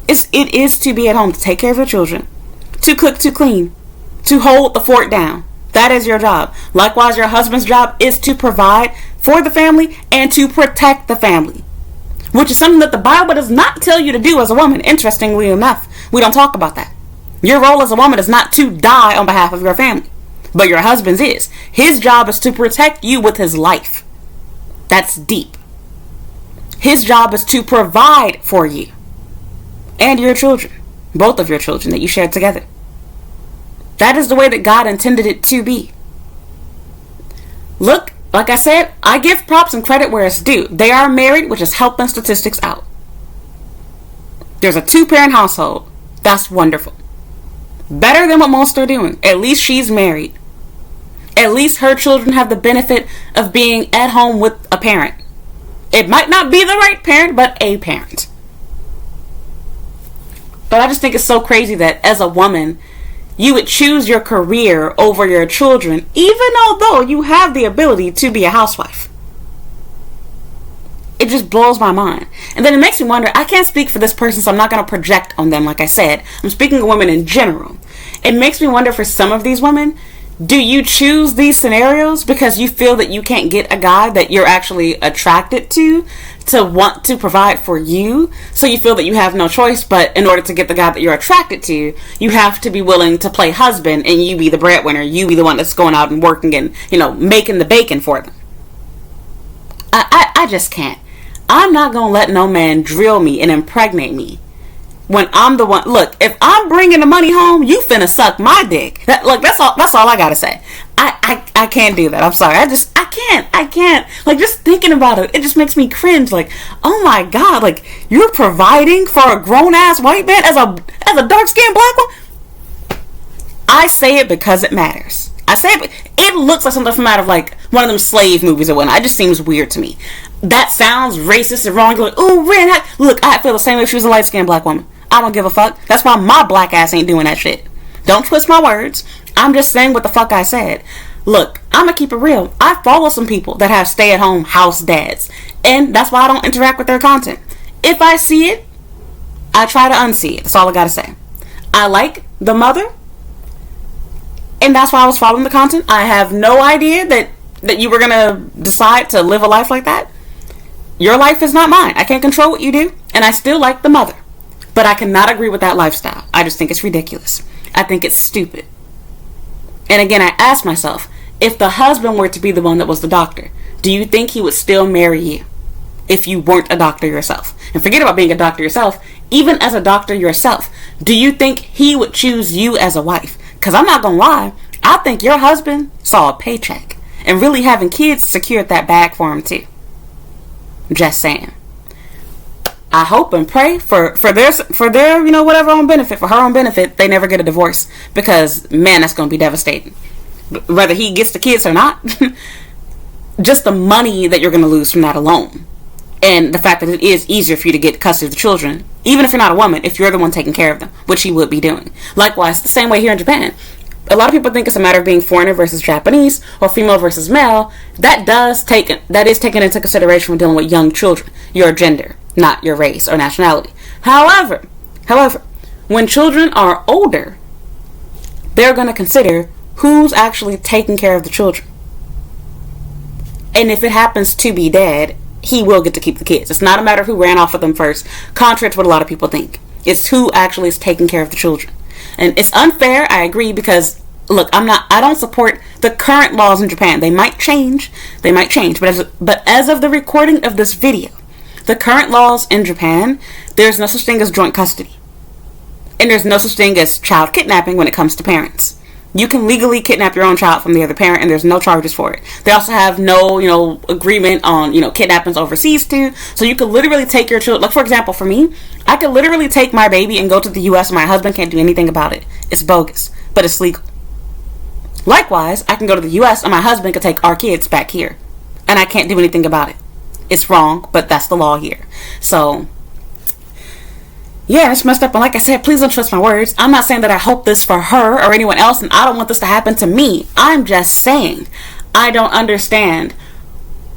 It is to be at home, to take care of your children, to cook, to clean, to hold the fort down. That is your job. Likewise, your husband's job is to provide for the family and to protect the family, which is something that the Bible does not tell you to do as a woman. Interestingly enough, we don't talk about that. Your role as a woman is not to die on behalf of your family, but your husband's is. His job is to protect you with his life. That's deep. His job is to provide for you and your children, both of your children that you share together. That is the way that God intended it to be. Look, like I said, I give props and credit where it's due. They are married, which is helping statistics out. There's a 2-parent household. That's wonderful. Better than what most are doing. At least she's married. At least her children have the benefit of being at home with a parent. It might not be the right parent, but a parent. But I just think it's so crazy that as a woman, you would choose your career over your children, even although you have the ability to be a housewife. It just blows my mind. And then it makes me wonder, I can't speak for this person, so I'm not going to project on them like I said. I'm speaking of women in general. It makes me wonder, for some of these women, Do you choose these scenarios because you feel that you can't get a guy that you're actually attracted to want to provide for you? So you feel that you have no choice, but in order to get the guy that you're attracted to, you have to be willing to play husband, and you be the breadwinner, you be the one that's going out and working and, making the bacon for them. I just can't. I'm not going to let no man drill me and impregnate me when I'm the one. Look, if I'm bringing the money home, you finna suck my dick. That's all I gotta say. I can't do that. I'm sorry. I can't. Like, just thinking about it, it just makes me cringe. Like, oh my God, like, you're providing for a grown-ass white man as a dark-skinned black one? I say it because it matters. I say it, it looks like something from out of, like, one of them slave movies or whatnot. It just seems weird to me. That sounds racist and wrong. You're like, oh, Ren, look, I feel the same way if she was a light-skinned black woman. I don't give a fuck. That's why my black ass ain't doing that shit. Don't twist my words. I'm just saying what the fuck I said. Look, I'm gonna keep it real. I follow some people that have stay-at-home house dads, and that's why I don't interact with their content. If I see it, I try to unsee it. That's all I gotta say. I like the mother, and that's why I was following the content. I have no idea that you were gonna decide to live a life like that. Your life is not mine. I can't control what you do, and I still like the mother. But I cannot agree with that lifestyle. I just think it's ridiculous. I think it's stupid. And again, I ask myself, if the husband were to be the one that was the doctor, do you think he would still marry you if you weren't a doctor yourself? And forget about being a doctor yourself. Even as a doctor yourself, do you think he would choose you as a wife? Because I'm not going to lie, I think your husband saw a paycheck. And really having kids secured that bag for him too. Just saying. I hope and pray for their whatever own benefit, for her own benefit, they never get a divorce, because man, that's going to be devastating. Whether he gets the kids or not, just the money that you're going to lose from that alone, and the fact that it is easier for you to get custody of the children, even if you're not a woman, if you're the one taking care of them, which he would be doing. Likewise, the same way here in Japan. A lot of people think it's a matter of being foreigner versus Japanese or female versus male. That is taken into consideration when dealing with young children, your gender, not your race or nationality. However, when children are older, they're going to consider who's actually taking care of the children. And if it happens to be dad, he will get to keep the kids. It's not a matter of who ran off with them first, contrary to what a lot of people think. It's who actually is taking care of the children. And it's unfair, I agree, because look, I don't support the current laws in Japan. They might change, but as of the recording of this video, the current laws in Japan, there's no such thing as joint custody. And there's no such thing as child kidnapping when it comes to parents. You can legally kidnap your own child from the other parent, and there's no charges for it. They also have no, agreement on, kidnappings overseas too. So you could literally take your children. Like, for example, for me, I could literally take my baby and go to the U.S. and my husband can't do anything about it. It's bogus, but it's legal. Likewise, I can go to the U.S. and my husband could take our kids back here, and I can't do anything about it. It's wrong, but that's the law here. So, yeah, it's messed up. And like I said, please don't trust my words. I'm not saying that I hope this for her or anyone else, and I don't want this to happen to me. I'm just saying I don't understand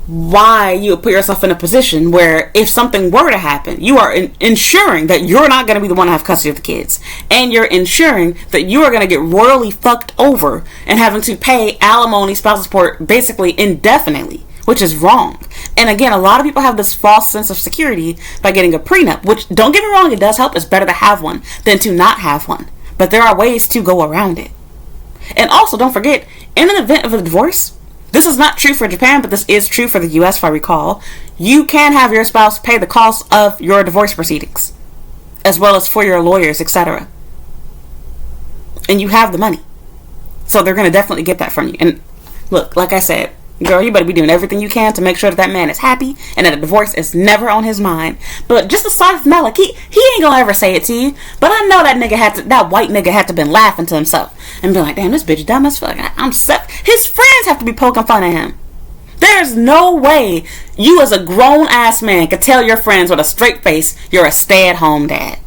why you would put yourself in a position where if something were to happen, you are ensuring that you're not going to be the one to have custody of the kids. And you're ensuring that you are going to get royally fucked over and having to pay alimony, spousal support, basically indefinitely, which is wrong. And again, a lot of people have this false sense of security by getting a prenup, which, don't get me wrong, it does help. It's better to have one than to not have one. But there are ways to go around it. And also, don't forget, in an event of a divorce, this is not true for Japan, but this is true for the U.S., if I recall, you can have your spouse pay the cost of your divorce proceedings, as well as for your lawyers, etc. And you have the money. So they're going to definitely get that from you. And look, like I said, girl, you better be doing everything you can to make sure that man is happy and that a divorce is never on his mind. But just aside from that, like, he ain't gonna ever say it to you. But I know that white nigga had to been laughing to himself and be like, damn, this bitch dumb as fuck. I'm stuck. His friends have to be poking fun at him. There's no way you as a grown ass man could tell your friends with a straight face you're a stay-at-home dad.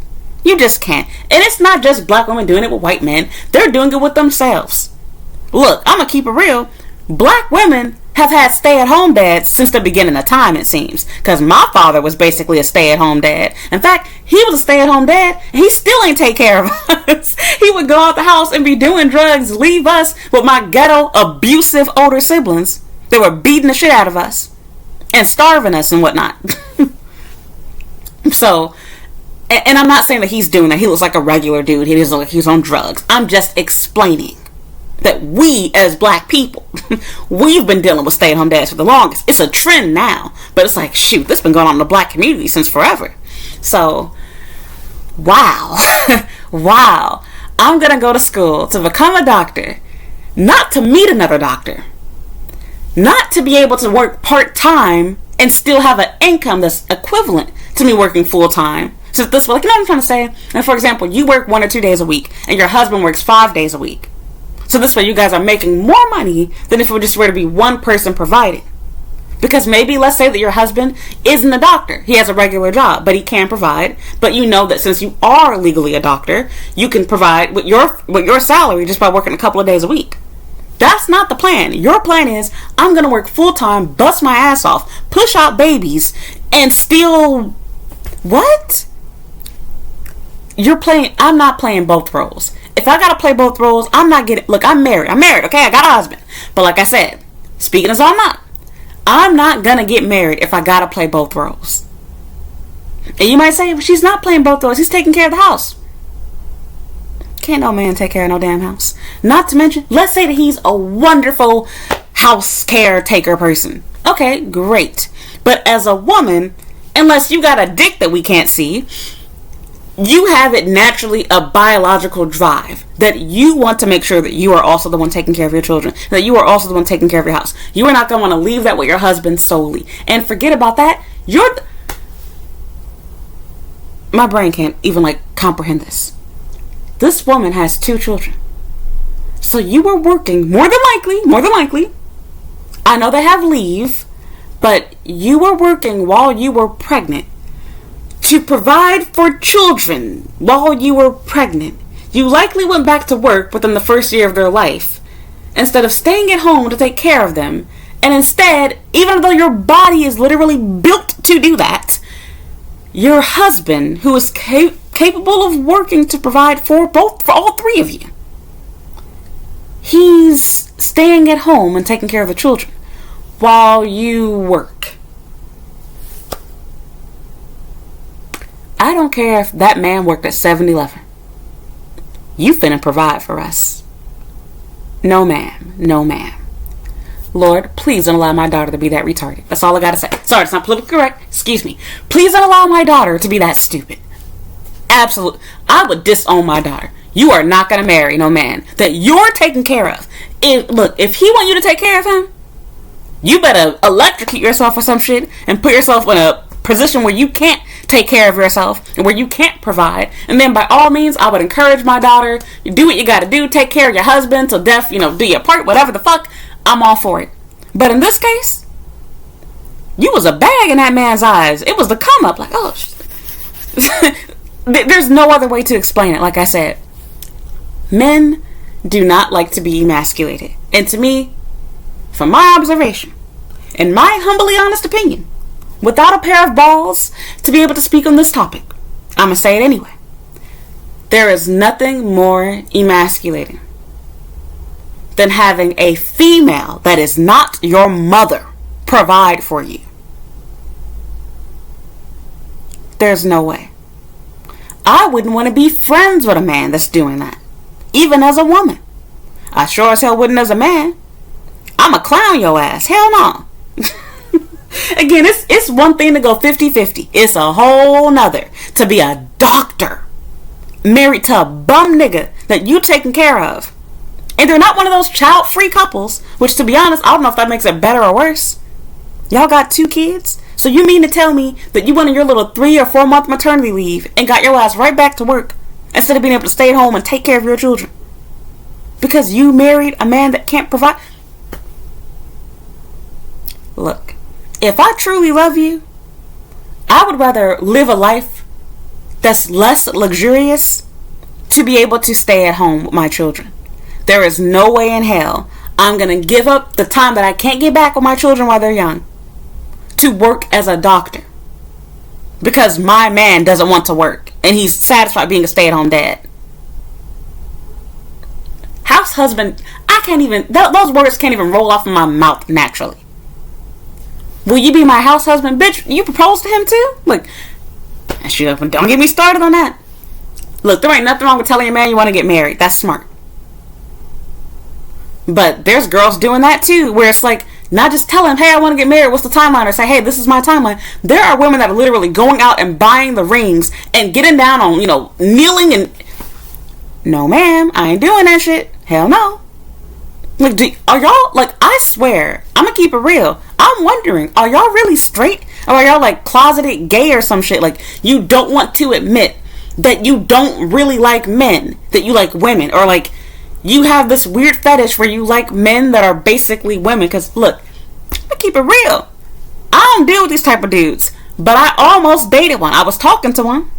You just can't. And it's not just black women doing it with white men. They're doing it with themselves. Look, I'm gonna keep it real. Black women have had stay-at-home dads since the beginning of time, it seems. Because my father was basically a stay-at-home dad. In fact, he was a stay-at-home dad, and he still ain't take care of us. He would go out the house and be doing drugs, leave us with my ghetto, abusive older siblings that were beating the shit out of us and starving us and whatnot. So, and I'm not saying that he's doing that. He looks like a regular dude. He doesn't look like he's on drugs. I'm just explaining that we as black people, we've been dealing with stay-at-home dads for the longest. It's a trend now, but it's like, shoot, this has been going on in the black community since forever. So, wow. Wow. I'm going to go to school to become a doctor, not to meet another doctor, not to be able to work part-time and still have an income that's equivalent to me working full-time. So this, like, you know what I'm trying to say? And for example, you work 1 or 2 days a week, and your husband works 5 days a week. So this way you guys are making more money than if it just were to be one person providing. Because maybe, let's say that your husband isn't a doctor. He has a regular job, but he can provide. But you know that since you are legally a doctor, you can provide with your salary just by working a couple of days a week. That's not the plan. Your plan is, I'm going to work full-time, bust my ass off, push out babies, and still... What? I'm not playing both roles. If I gotta play both roles, I'm not getting... Look, I'm married, okay? I got a husband. But like I said, speaking as I'm not gonna get married if I gotta play both roles. And you might say, well, she's not playing both roles. He's taking care of the house. Can't no man take care of no damn house. Not to mention, let's say that he's a wonderful house caretaker person. Okay, great. But as a woman, unless you got a dick that we can't see, you have it naturally a biological drive that you want to make sure that you are also the one taking care of your children, that you are also the one taking care of your house. You are not going to want to leave that with your husband solely. And forget about that. My brain can't even comprehend this. This woman has 2 children. So you were working more than likely. I know they have leave, but you were working while you were pregnant to provide for children while you were pregnant. You likely went back to work within the first year of their life instead of staying at home to take care of them. And instead, even though your body is literally built to do that, your husband, who is capable of working to provide for all 3 of you, he's staying at home and taking care of the children while you work. I don't care if that man worked at 7-Eleven. You finna provide for us. No ma'am. No ma'am. Lord, please don't allow my daughter to be that retarded. That's all I gotta say. Sorry, it's not politically correct. Excuse me. Please don't allow my daughter to be that stupid. Absolutely. I would disown my daughter. You are not gonna marry no man that you're taking care of. If he want you to take care of him, you better electrocute yourself or some shit and put yourself in a position where you can't take care of yourself and where you can't provide. And then by all means, I would encourage my daughter, you do what you gotta do, take care of your husband till death, do your part, whatever the fuck. I'm all for it. But in this case, you was a bag in that man's eyes. It was the come up, like, oh. There's no other way to explain it. Like I said, men do not like to be emasculated. And to me, from my observation, in my humbly honest opinion, without a pair of balls to be able to speak on this topic, I'm going to say it anyway. There is nothing more emasculating than having a female that is not your mother provide for you. There's no way. I wouldn't want to be friends with a man that's doing that, even as a woman. I sure as hell wouldn't as a man. I'ma clown your ass. Hell no. Again, it's one thing to go 50-50. It's a whole nother to be a doctor married to a bum nigga that you taking care of. And they're not one of those child-free couples, which, to be honest, I don't know if that makes it better or worse. Y'all got 2 kids? So you mean to tell me that you went on your little 3 or 4 month maternity leave and got your ass right back to work instead of being able to stay at home and take care of your children? Because you married a man that can't provide? Look, if I truly love you, I would rather live a life that's less luxurious to be able to stay at home with my children. There is no way in hell I'm going to give up the time that I can't get back with my children while they're young to work as a doctor. Because my man doesn't want to work and he's satisfied being a stay-at-home dad. House husband, I can't even, those words can't even roll off of my mouth naturally. Will you be my house husband? Bitch, you proposed to him too? Look, don't get me started on that. Look, there ain't nothing wrong with telling your man you want to get married. That's smart. But there's girls doing that too, where it's like, not just tell him, hey, I want to get married, what's the timeline? Or say, hey, this is my timeline. There are women that are literally going out and buying the rings and getting down on, kneeling and... No, ma'am, I ain't doing that shit. Hell no. Like, are y'all, I swear, I'm gonna keep it real. I'm wondering, are y'all really straight? Or are y'all, closeted gay or some shit? You don't want to admit that you don't really like men, that you like women. Or, you have this weird fetish where you like men that are basically women. Because, look, I'm gonna keep it real. I don't deal with these type of dudes. But I almost dated one. I was talking to one.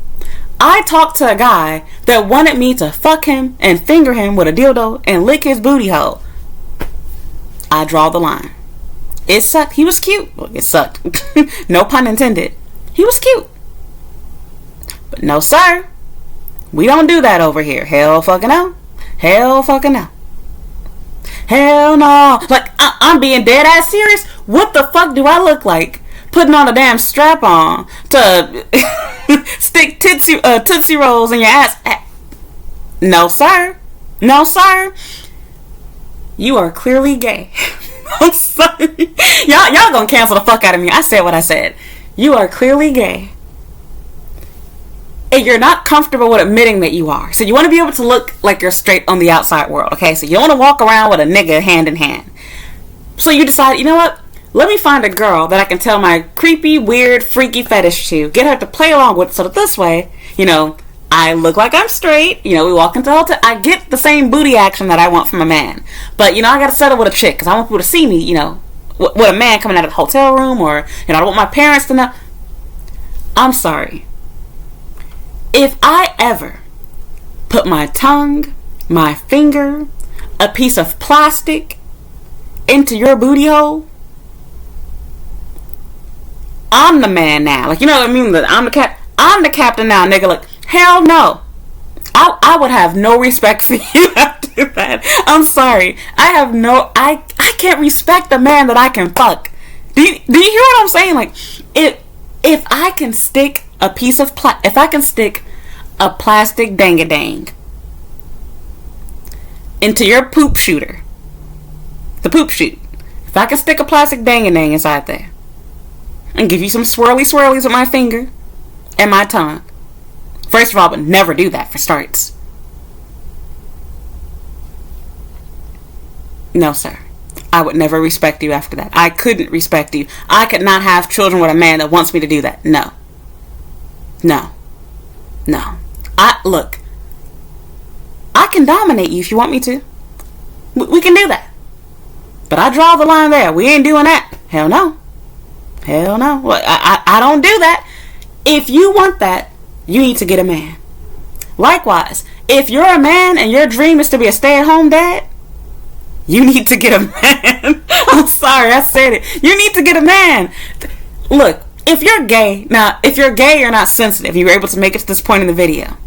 I talked to a guy that wanted me to fuck him and finger him with a dildo and lick his booty hole. I draw the line. It sucked. He was cute. Well, it sucked. No pun intended. He was cute. But no, sir. We don't do that over here. Hell fucking no. Hell fucking no. Hell no. I'm being dead ass serious. What the fuck do I look like? Putting on a damn strap on to stick Tootsie Rolls in your ass. No, sir. No, sir. You are clearly gay. I'm sorry. Y'all gonna cancel the fuck out of me. I said what I said. You are clearly gay. And you're not comfortable with admitting that you are. So you want to be able to look like you're straight on the outside world. Okay, so you don't want to walk around with a nigga hand in hand. So you decide, you know what? Let me find a girl that I can tell my creepy, weird, freaky fetish to. Get her to play along with it so that this way, I look like I'm straight. We walk into the hotel. I get the same booty action that I want from a man. But, I got to settle with a chick because I want people to see me, with a man coming out of the hotel room or, I don't want my parents to know. I'm sorry. If I ever put my tongue, my finger, a piece of plastic into your booty hole, I'm the man now. You know what I mean? I'm the captain now, nigga. Hell no. I would have no respect for you after that. I'm sorry. I can't respect a man that I can fuck. Do you hear what I'm saying? If I can stick a piece of if I can stick a plastic dang-a-dang into your poop shooter, the poop chute, if I can stick a plastic dang-a-dang inside there and give you some swirlies with my finger and my tongue, first of all, I would never do that for starts. No, sir. I would never respect you after that. I couldn't respect you. I could not have children with a man that wants me to do that. No. Look, I can dominate you if you want me to. We can do that. But I draw the line there. We ain't doing that. Hell no. Well, I don't do that. If you want that, you need to get a man. Likewise, if you're a man and your dream is to be a stay-at-home dad, you need to get a man. I'm sorry, I said it. You need to get a man. Look, if you're gay, you're not sensitive. You were able to make it to this point in the video.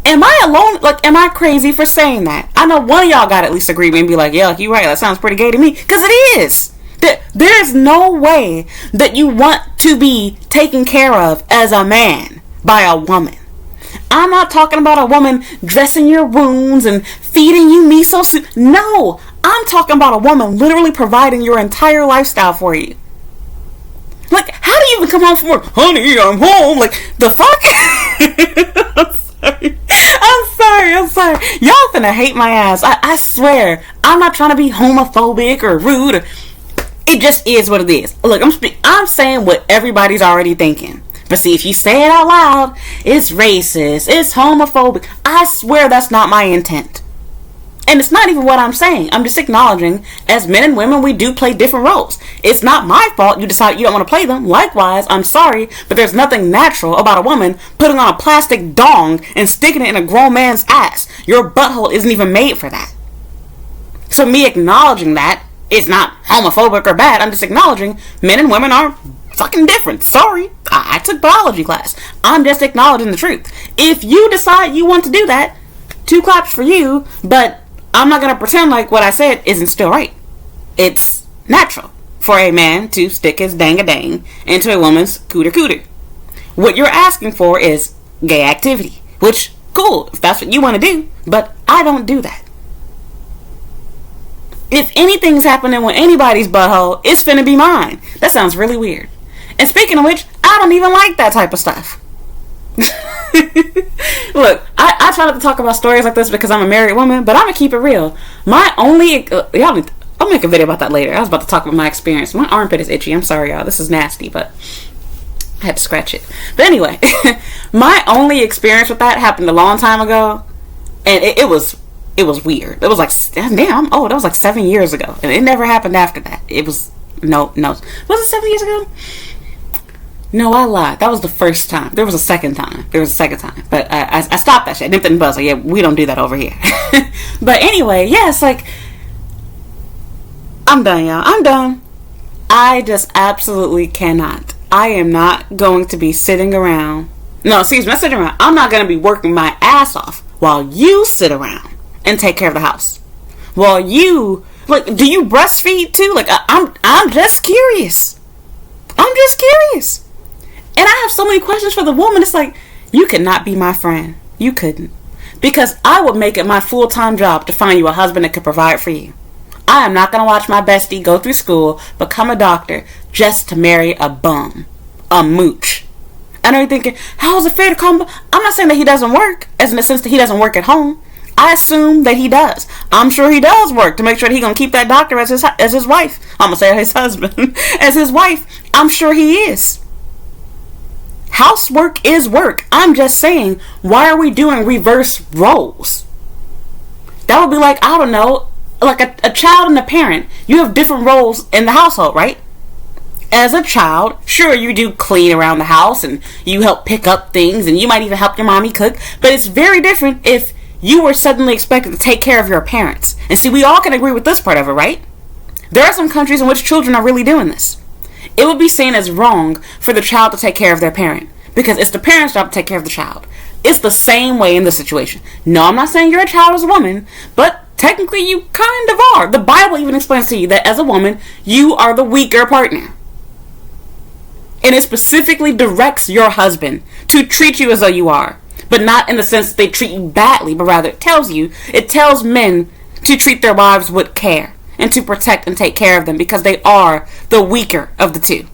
Am I alone? Am I crazy for saying that? I know one of y'all got to at least agree with me and be like, yeah, you're right. That sounds pretty gay to me. Because it is. There is no way that you want to be taken care of as a man by a woman. I'm not talking about a woman dressing your wounds and feeding you miso soup. No, I'm talking about a woman literally providing your entire lifestyle for you. How do you even come home from work? Honey, I'm home. The fuck? I'm sorry. Y'all finna hate my ass. I swear. I'm not trying to be homophobic or rude. It just is what it is. Look, I'm saying what everybody's already thinking. But see, if you say it out loud, it's racist, it's homophobic. I swear that's not my intent. And it's not even what I'm saying. I'm just acknowledging, as men and women, we do play different roles. It's not my fault you decide you don't want to play them. Likewise, I'm sorry, but there's nothing natural about a woman putting on a plastic dong and sticking it in a grown man's ass. Your butthole isn't even made for that. So me acknowledging that is not homophobic or bad. I'm just acknowledging men and women are fucking different. Sorry. I took biology class. I'm just acknowledging the truth. If you decide you want to do that, 2 claps for you, but I'm not going to pretend like what I said isn't still right. It's natural for a man to stick his dang-a-dang into a woman's cooter-cooter. What you're asking for is gay activity, which, cool, if that's what you want to do, but I don't do that. If anything's happening with anybody's butthole, it's finna be mine. That sounds really weird. And speaking of which, I don't even like that type of stuff. Look, I try not to talk about stories like this because I'm a married woman, but I'm gonna keep it real. I'll make a video about that later. I was about to talk about my experience. My armpit is itchy. I'm sorry, y'all. This is nasty, but I had to scratch it. But anyway, my only experience with that happened a long time ago, and it was weird. It was like, damn, I'm old. That was like 7 years ago, and it never happened after that. It was no. Was it 7 years ago? No, I lied. That was the first time. There was a second time. But I stopped that shit. I nipped it in the bud. Like, yeah, we don't do that over here. But anyway, yeah, it's like, I'm done, y'all. I'm done. I just absolutely cannot. I am not going to be sitting around. No, excuse me, not sitting around. I'm not going to be working my ass off while you sit around and take care of the house. While you, like, do you breastfeed too? Like, I'm just curious. I'm just curious. And I have so many questions for the woman. It's like, you could not be my friend. You couldn't. Because I would make it my full-time job to find you a husband that could provide for you. I am not going to watch my bestie go through school, become a doctor, just to marry a bum. A mooch. I know you're thinking, how is it fair to call him? I'm not saying that he doesn't work, as in the sense that he doesn't work at home. I assume that he does. I'm sure he does work to make sure that he's going to keep that doctor as his wife. I'm going to say his husband. As his wife. I'm sure he is. Housework is work. I'm just saying, why are we doing reverse roles? That would be like, I don't know, like a child and a parent. You have different roles in the household, right? As a child, sure, you do clean around the house and you help pick up things and you might even help your mommy cook. But it's very different if you were suddenly expected to take care of your parents. And see, we all can agree with this part of it, right? There are some countries in which children are really doing this. It would be seen as wrong for the child to take care of their parent because it's the parent's job to take care of the child. It's the same way in this situation. No, I'm not saying you're a child as a woman, but technically you kind of are. The Bible even explains to you that as a woman, you are the weaker partner. And it specifically directs your husband to treat you as though you are, but not in the sense that they treat you badly, but rather it tells men to treat their wives with care and to protect and take care of them because they are the weaker of the two.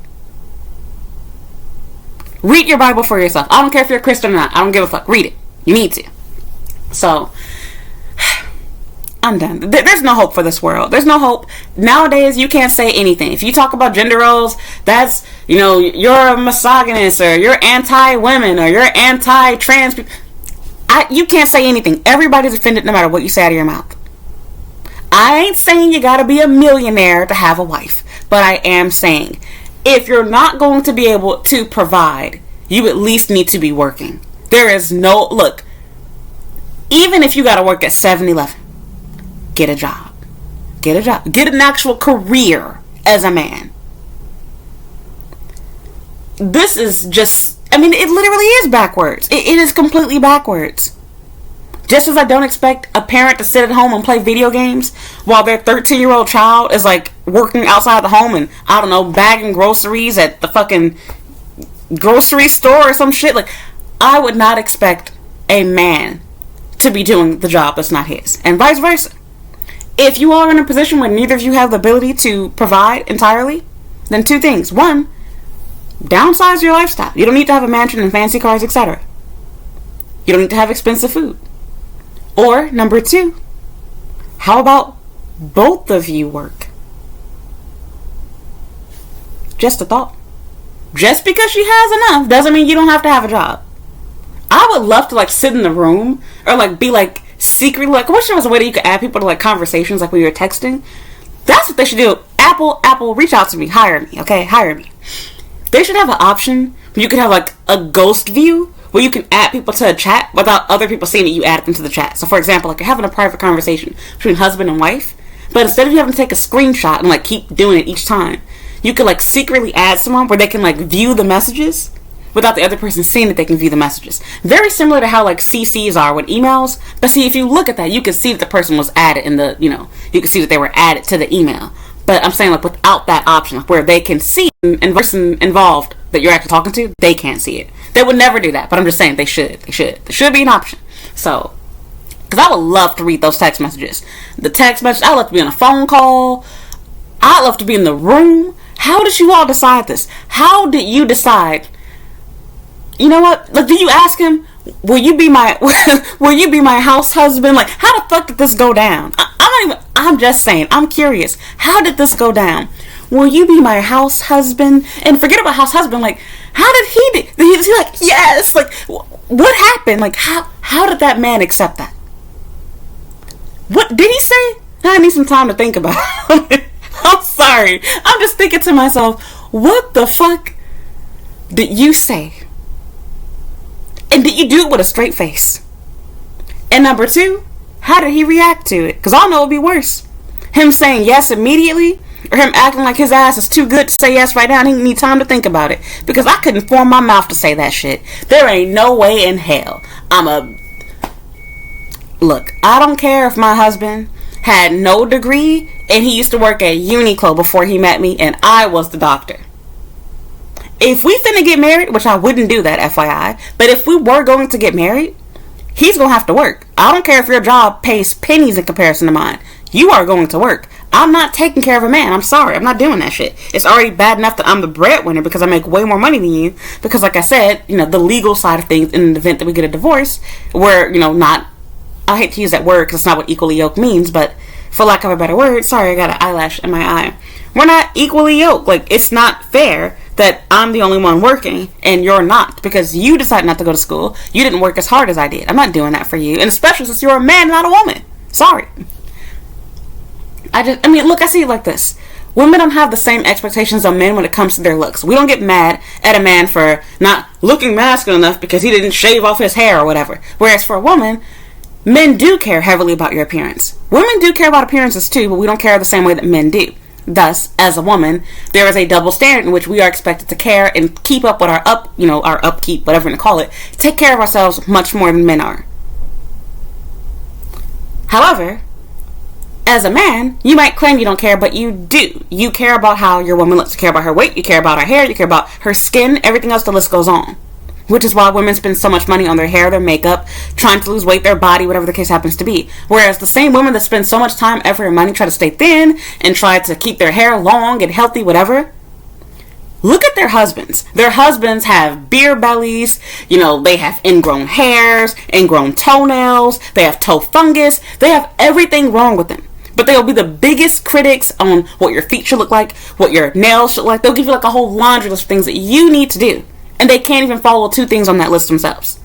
Read your Bible for yourself. I don't care if you're a Christian or not. I don't give a fuck. Read it. You need to. So, I'm done. There's no hope for this world. There's no hope. Nowadays, you can't say anything. If you talk about gender roles, that's, you're a misogynist or you're anti-women or you're anti-trans people. You can't say anything. Everybody's offended no matter what you say out of your mouth. I ain't saying you gotta be a millionaire to have a wife, but I am saying if you're not going to be able to provide, you at least need to be working. There is no, look, even if you gotta work at 7-Eleven, get a job. Get a job. Get an actual career as a man. This is just, it literally is backwards. It is completely backwards. Just as I don't expect a parent to sit at home and play video games while their 13-year-old child is like working outside the home and, I don't know, bagging groceries at the fucking grocery store or some shit. Like, I would not expect a man to be doing the job that's not his. And vice versa. If you are in a position where neither of you have the ability to provide entirely, then 2 things. 1, downsize your lifestyle. You don't need to have a mansion and fancy cars, etc. You don't need to have expensive food. Or, number 2, how about both of you work? Just a thought. Just because she has enough doesn't mean you don't have to have a job. I would love to sit in the room or be secretly, I wish there was a way that you could add people to conversations when you're texting. That's what they should do. Apple, reach out to me. Hire me, okay? Hire me. They should have an option where you could have a ghost view where you can add people to a chat without other people seeing that you added them to the chat. So for example, you're having a private conversation between husband and wife, But instead of you having to take a screenshot and like keep doing it each time, you could like secretly add someone where they can like view the messages without the other person seeing that they can view the messages. Very similar to how like CCs are with emails. But see, if you look at that, you can see that the person was added in the, you can see that they were added to the email. But I'm saying like without that option, like where they can see and the person involved that you're actually talking to, they can't see it. They would never do that, but I'm just saying they should. There should be an option. So, because I would love to read those text messages. The text message, I'd love to be on a phone call. I'd love to be in the room. How did you all decide this? How did you decide? You know what? Like, did you ask him, will you be my house husband? Like, how the fuck did this go down? I'm just saying, I'm curious. How did this go down? Will you be my house husband? And forget about house husband. Like, how did he was like, yes. Like, what happened? Like, how did that man accept that? What did he say? I need some time to think about it. I'm sorry. I'm just thinking to myself, what the fuck did you say? And did you do it with a straight face? And number two, how did he react to it? Because I know it would be worse. Him saying yes immediately, or him acting like his ass is too good to say yes right now and he need time to think about it. Because I couldn't form my mouth to say that shit. There ain't no way in hell. Look, I don't care if my husband had no degree and he used to work at Uniqlo before he met me and I was the doctor. If we finna get married, which I wouldn't do that, FYI, but if we were going to get married, he's gonna have to work. I don't care if your job pays pennies in comparison to mine. You are going to work. I'm not taking care of a man. I'm sorry. I'm not doing that shit. It's already bad enough that I'm the breadwinner because I make way more money than you. Because like I said, the legal side of things in the event that we get a divorce, where, not, I hate to use that word because it's not what equally yoked means, but for lack of a better word, sorry, I got an eyelash in my eye. We're not equally yoked. Like, it's not fair that I'm the only one working and you're not, because you decided not to go to school. You didn't work as hard as I did. I'm not doing that for you, and especially since you're a man, not a woman. Sorry. Look, I see it like this. Women don't have the same expectations on men when it comes to their looks. We don't get mad at a man for not looking masculine enough because he didn't shave off his hair or whatever. Whereas for a woman, men do care heavily about your appearance. Women do care about appearances too, but we don't care the same way that men do. Thus, as a woman, there is a double standard in which we are expected to care and keep up with our upkeep, whatever you want to call it, take care of ourselves much more than men are. However, as a man, you might claim you don't care, but you do. You care about how your woman looks. You care about her weight. You care about her hair. You care about her skin. Everything else, the list goes on. Which is why women spend so much money on their hair, their makeup, trying to lose weight, their body, whatever the case happens to be. Whereas the same women that spend so much time, effort, and money try to stay thin and try to keep their hair long and healthy, whatever, look at their husbands. Their husbands have beer bellies, they have ingrown hairs, ingrown toenails, they have toe fungus, they have everything wrong with them. But they'll be the biggest critics on what your feet should look like, what your nails should look like. They'll give you like a whole laundry list of things that you need to do. And they can't even follow 2 things on that list themselves.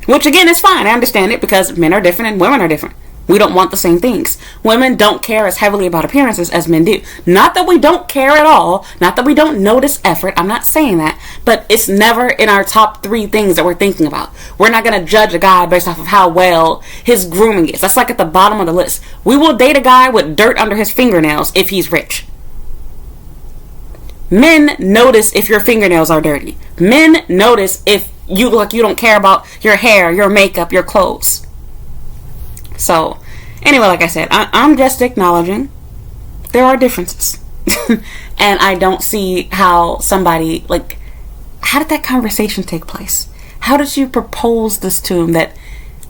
Which again is fine. I understand it because men are different and women are different. We don't want the same things. Women don't care as heavily about appearances as men do. Not that we don't care at all. Not that we don't notice effort. I'm not saying that. But it's never in our top 3 things that we're thinking about. We're not going to judge a guy based off of how well his grooming is. That's like at the bottom of the list. We will date a guy with dirt under his fingernails if he's rich. Men notice if your fingernails are dirty. Men notice if you look like you don't care about your hair, your makeup, your clothes. So, anyway, like I said, I'm just acknowledging there are differences. And I don't see how somebody, how did that conversation take place? How did you propose this to him that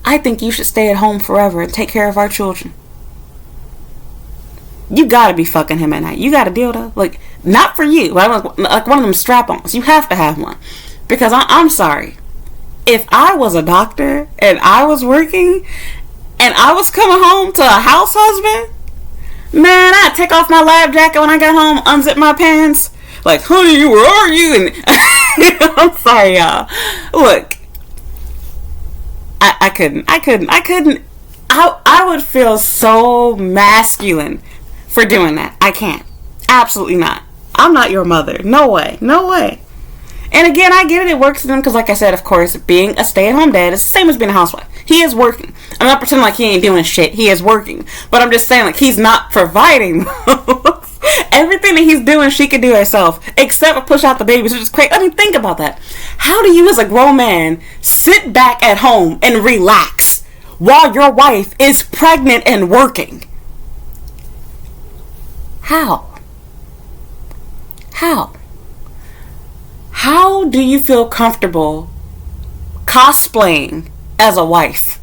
I think you should stay at home forever and take care of our children? You gotta be fucking him at night. You got a dildo? Not for you. Like one of them strap-ons. You have to have one. Because I'm sorry. If I was a doctor and I was working and I was coming home to a house husband, man, I'd take off my lab jacket when I got home, unzip my pants. Like, honey, where are you? And I'm sorry, y'all. Look, I couldn't. I would feel so masculine for doing that. I can't. Absolutely not. I'm not your mother. No way. No way. And again, I get it. It works for them because, like I said, of course, being a stay-at-home dad is the same as being a housewife. He is working. I'm not pretending like he ain't doing shit. He is working. But I'm just saying, like, he's not providing. Everything that he's doing, she can do herself. Except for push out the babies, which is crazy. I mean, think about that. How do you, as a grown man, sit back at home and relax while your wife is pregnant and working? How? How do you feel comfortable cosplaying as a wife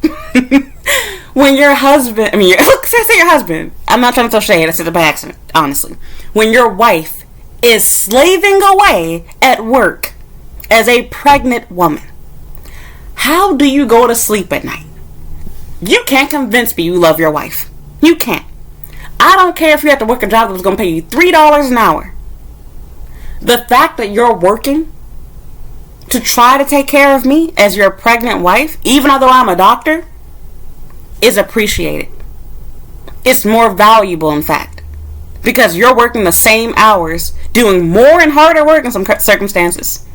when your husband, say your husband, I'm not trying to throw shade, I said it by accident, honestly. When your wife is slaving away at work as a pregnant woman, how do you go to sleep at night? You can't convince me you love your wife. You can't. I don't care if you have to work a job that was going to pay you $3 an hour. The fact that you're working to try to take care of me as your pregnant wife, even although I'm a doctor, is appreciated. It's more valuable, in fact, because you're working the same hours, doing more and harder work in some circumstances.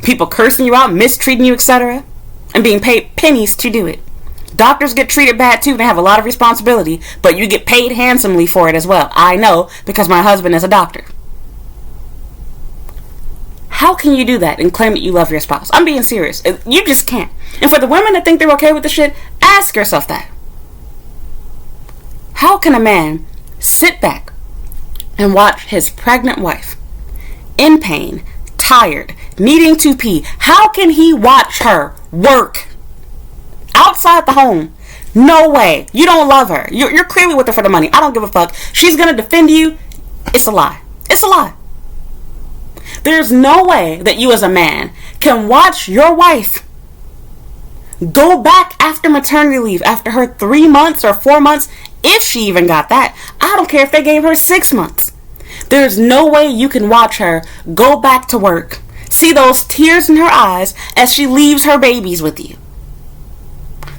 People cursing you out, mistreating you, etc., and being paid pennies to do it. Doctors get treated bad too. They have a lot of responsibility, but you get paid handsomely for it as well. I know, because my husband is a doctor. How can you do that and claim that you love your spouse? I'm being serious. You just can't. And for the women that think they're okay with the shit, ask yourself that. How can a man sit back and watch his pregnant wife in pain, tired, needing to pee? How can he watch her work outside the home? No way. You don't love her. You're clearly with her for the money. I don't give a fuck. She's gonna defend you. It's a lie. It's a lie. There's no way that you as a man can watch your wife go back after maternity leave, after her 3 months or 4 months, if she even got that. I don't care if they gave her 6 months. There's no way you can watch her go back to work, see those tears in her eyes as she leaves her babies with you.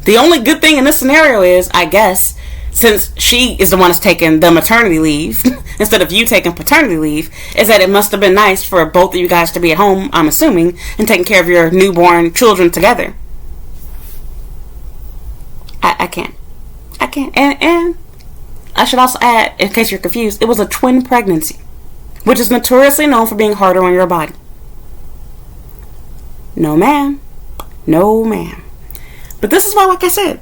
The only good thing in this scenario is, I guess, since she is the one that's taking the maternity leave instead of you taking paternity leave, is that it must have been nice for both of you guys to be at home, I'm assuming, and taking care of your newborn children together. I can't. And I should also add, in case you're confused, it was a twin pregnancy, which is notoriously known for being harder on your body. No, ma'am. No, ma'am. But this is why, like I said,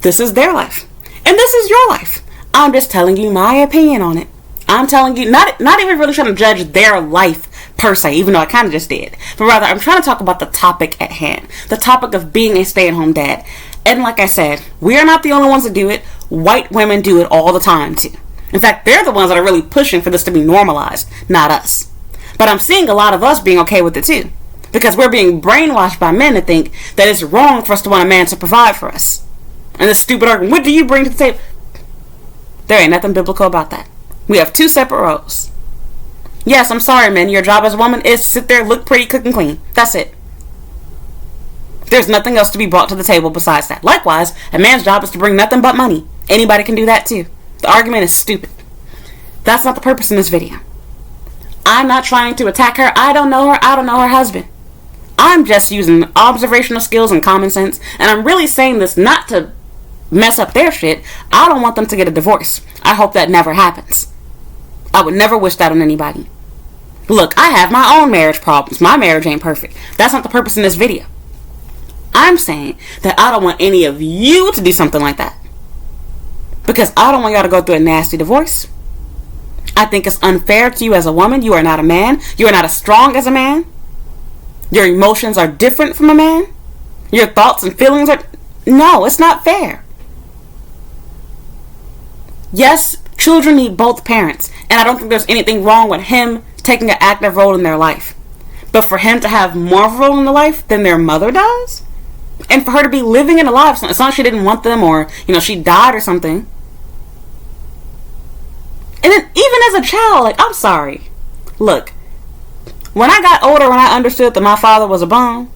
this is their life. And this is your life. I'm just telling you my opinion on it. I'm telling you, not even really trying to judge their life per se, even though I kind of just did. But rather, I'm trying to talk about the topic at hand. The topic of being a stay-at-home dad. And like I said, we are not the only ones that do it. White women do it all the time, too. In fact, they're the ones that are really pushing for this to be normalized, not us. But I'm seeing a lot of us being okay with it, too. Because we're being brainwashed by men to think that it's wrong for us to want a man to provide for us. And this stupid argument, what do you bring to the table? There ain't nothing biblical about that. We have 2 separate roles. Yes, I'm sorry, men. Your job as a woman is to sit there, look pretty, cook, and clean. That's it. There's nothing else to be brought to the table besides that. Likewise, a man's job is to bring nothing but money. Anybody can do that too. The argument is stupid. That's not the purpose in this video. I'm not trying to attack her. I don't know her. I don't know her husband. I'm just using observational skills and common sense. And I'm really saying this not to mess up their shit. I don't want them to get a divorce. I hope that never happens. I would never wish that on anybody. Look, I have my own marriage problems. My marriage ain't perfect. That's not the purpose in this video. I'm saying that I don't want any of you to do something like that. Because I don't want y'all to go through a nasty divorce. I think it's unfair to you as a woman. You are not a man. You are not as strong as a man. Your emotions are different from a man. Your thoughts and feelings are... No, it's not fair. Yes, children need both parents. And I don't think there's anything wrong with him taking an active role in their life. But for him to have more of a role in their life than their mother does? And for her to be living in a life, it's not like she didn't want them or, she died or something. And then even as a child, I'm sorry. Look, when I got older, when I understood that my father was a bum,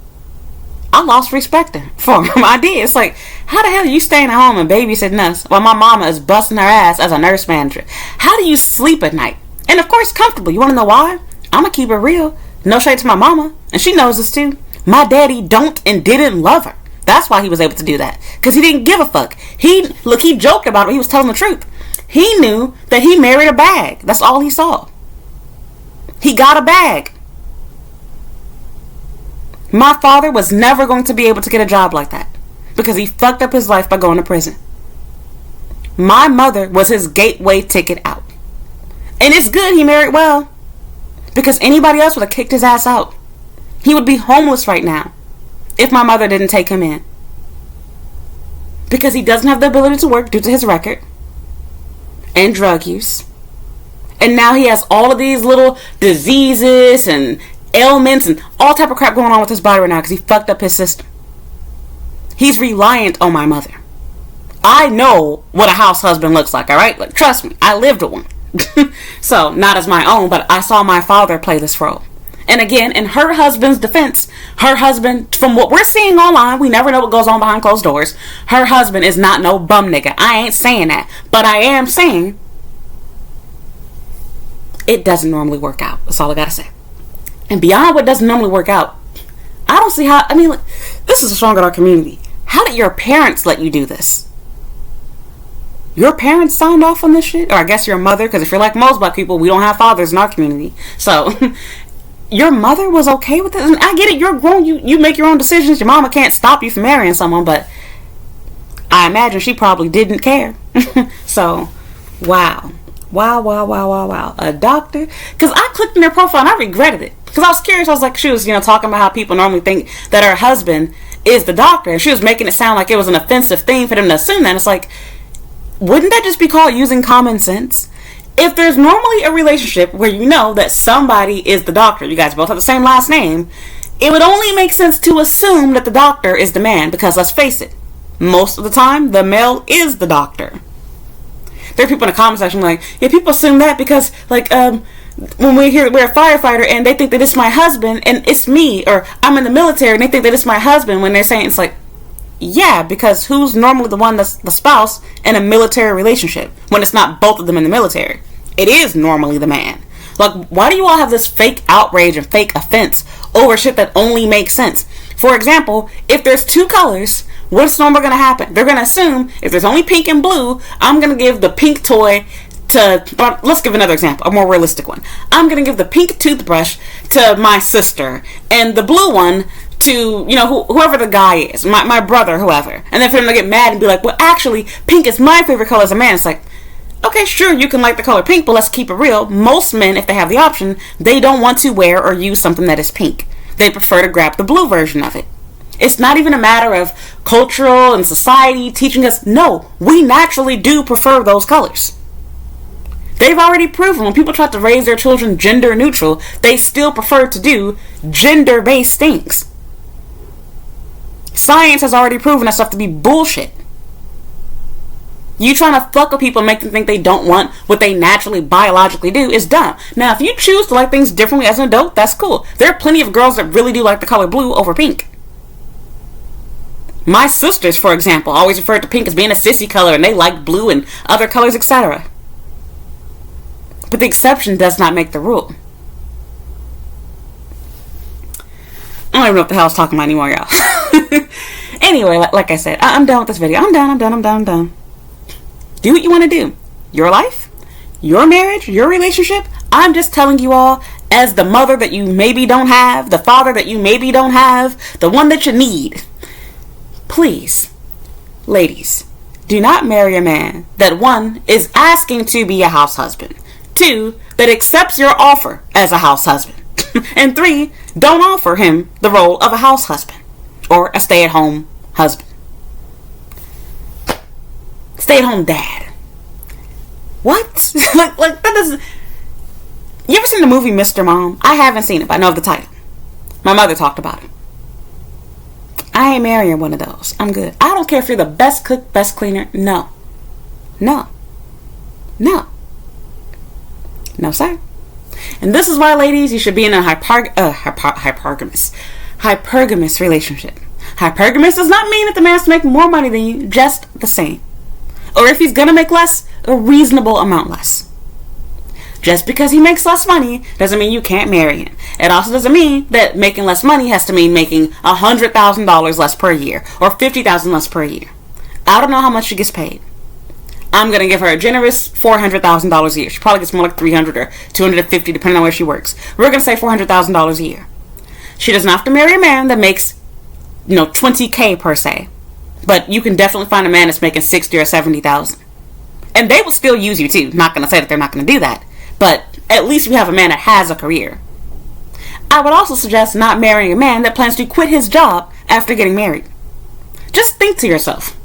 I lost respect for him. I did. It's like, how the hell are you staying at home and babysitting us while my mama is busting her ass as a nurse manager? How do you sleep at night? And of course, comfortable. You want to know why? I'm going to keep it real. No shade to my mama. And she knows this too. My daddy don't and didn't love her. That's why he was able to do that. Because he didn't give a fuck. He joked about it, but he was telling the truth. He knew that he married a bag. That's all he saw. He got a bag. My father was never going to be able to get a job like that because he fucked up his life by going to prison. My mother was his gateway ticket out. And it's good he married well, because anybody else would have kicked his ass out. He would be homeless right now if my mother didn't take him in. Because he doesn't have the ability to work due to his record and drug use. And now he has all of these little diseases and ailments and all type of crap going on with his body right now because he fucked up his system. He's reliant on my mother. I know what a house husband looks like, alright? Like, trust me, I lived with one. So, not as my own, but I saw my father play this role. And again, in her husband's defense, her husband, from what we're seeing online, we never know what goes on behind closed doors. Her husband is not no bum nigga. I ain't saying that. But I am saying it doesn't normally work out. That's all I gotta say. And beyond what doesn't normally work out, I don't see how, this is strong in our community. How did your parents let you do this? Your parents signed off on this shit? Or I guess your mother, because if you're like most black people, we don't have fathers in our community. So, your mother was okay with it? And I get it, you're grown, you make your own decisions. Your mama can't stop you from marrying someone, but I imagine she probably didn't care. So, wow. Wow. A doctor? Because I clicked in their profile and I regretted it. Because I was curious. I was like, she was, talking about how people normally think that her husband is the doctor. And she was making it sound like it was an offensive thing for them to assume that. And it's like, wouldn't that just be called using common sense? If there's normally a relationship where you know that somebody is the doctor, you guys both have the same last name, it would only make sense to assume that the doctor is the man. Because let's face it, most of the time, the male is the doctor. There are people in the comment section like, yeah, people assume that because, when we're a firefighter and they think that it's my husband and it's me, or I'm in the military and they think that it's my husband, when they're saying, it's like, yeah, because who's normally the one that's the spouse in a military relationship when it's not both of them in the military? It is normally the man. Like, why do you all have this fake outrage and fake offense over shit that only makes sense? For example, if there's two colors, what's normally going to happen? They're going to assume if there's only pink and blue, I'm going to give the pink toy to, let's give another example, a more realistic one. I'm going to give the pink toothbrush to my sister and the blue one to, whoever the guy is, my brother, whoever. And then for them to get mad and be like, well, actually, pink is my favorite color as a man. It's like, okay, sure, you can like the color pink, but let's keep it real. Most men, if they have the option, they don't want to wear or use something that is pink. They prefer to grab the blue version of it. It's not even a matter of cultural and society teaching us. No, we naturally do prefer those colors. They've already proven when people try to raise their children gender neutral, they still prefer to do gender-based things. Science has already proven that stuff to be bullshit. You trying to fuck with people and make them think they don't want what they naturally, biologically do is dumb. Now, if you choose to like things differently as an adult, that's cool. There are plenty of girls that really do like the color blue over pink. My sisters, for example, always referred to pink as being a sissy color, and they like blue and other colors, etc. But the exception does not make the rule. I don't even know what the hell I was talking about anymore, y'all. Anyway, like I said, I'm done with this video. I'm done. Do what you want to do. Your life, your marriage, your relationship. I'm just telling you all, as the mother that you maybe don't have, the father that you maybe don't have, the one that you need. Please, ladies, do not marry a man that, one, is asking to be a house husband. Two, that accepts your offer as a house husband. And three, don't offer him the role of a house husband or a stay-at-home husband. Stay-at-home dad. What? like that doesn't... You ever seen the movie Mr. Mom? I haven't seen it, but I know the title. My mother talked about it. I ain't marrying one of those. I'm good. I don't care if you're the best cook, best cleaner. No, sir. And this is why, ladies, you should be in a hypergamous relationship. Hypergamous does not mean that the man has to make more money than you, just the same. Or if he's gonna make less, a reasonable amount less. Just because he makes less money doesn't mean you can't marry him. It also doesn't mean that making less money has to mean making $100,000 less per year or $50,000 less per year. I don't know how much she gets paid. I'm going to give her a generous $400,000 a year. She probably gets more like $300 or $250 depending on where she works. We're going to say $400,000 a year. She doesn't have to marry a man that makes, $20K per se. But you can definitely find a man that's making $60,000 or $70,000. And they will still use you too. Not going to say that they're not going to do that. But at least you have a man that has a career. I would also suggest not marrying a man that plans to quit his job after getting married. Just think to yourself,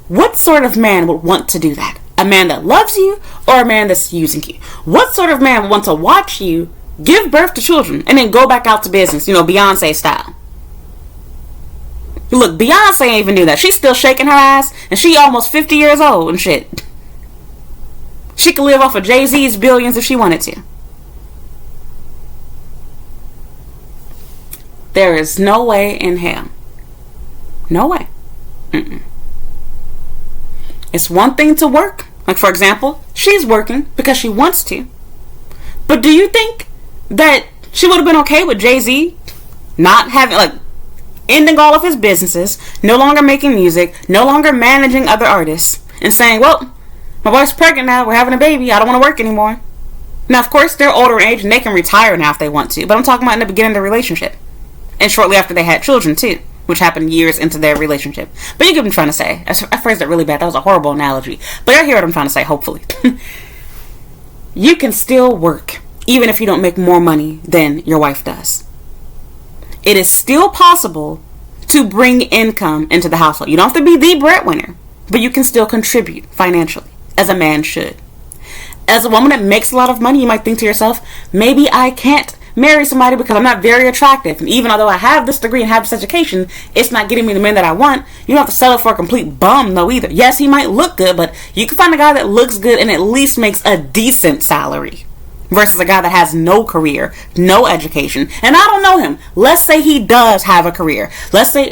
what sort of man would want to do that? A man that loves you or a man that's using you? What sort of man would want to watch you give birth to children and then go back out to business, Beyonce style? Look, Beyonce ain't even do that. She's still shaking her ass and she almost 50 years old and shit. She could live off of Jay-Z's billions if she wanted to. There is no way in hell. No way. It's one thing to work. Like, for example, she's working because she wants to. But do you think that she would have been okay with Jay-Z not having, ending all of his businesses, no longer making music, no longer managing other artists, and saying, well, my wife's pregnant now, we're having a baby, I don't want to work anymore. Now, of course, they're older in age and they can retire now if they want to, but I'm talking about in the beginning of the relationship. And shortly after they had children, too, which happened years into their relationship. But you get what I'm trying to say. I phrased it really bad. That was a horrible analogy. But I hear what I'm trying to say, hopefully. You can still work, even if you don't make more money than your wife does. It is still possible to bring income into the household. You don't have to be the breadwinner, but you can still contribute financially, as a man should. As a woman that makes a lot of money, you might think to yourself, maybe I can't marry somebody because I'm not very attractive. And even though I have this degree and have this education, it's not getting me the man that I want. You don't have to settle for a complete bum, though, either. Yes, he might look good, but you can find a guy that looks good and at least makes a decent salary. Versus a guy that has no career, no education. And I don't know him. Let's say he does have a career.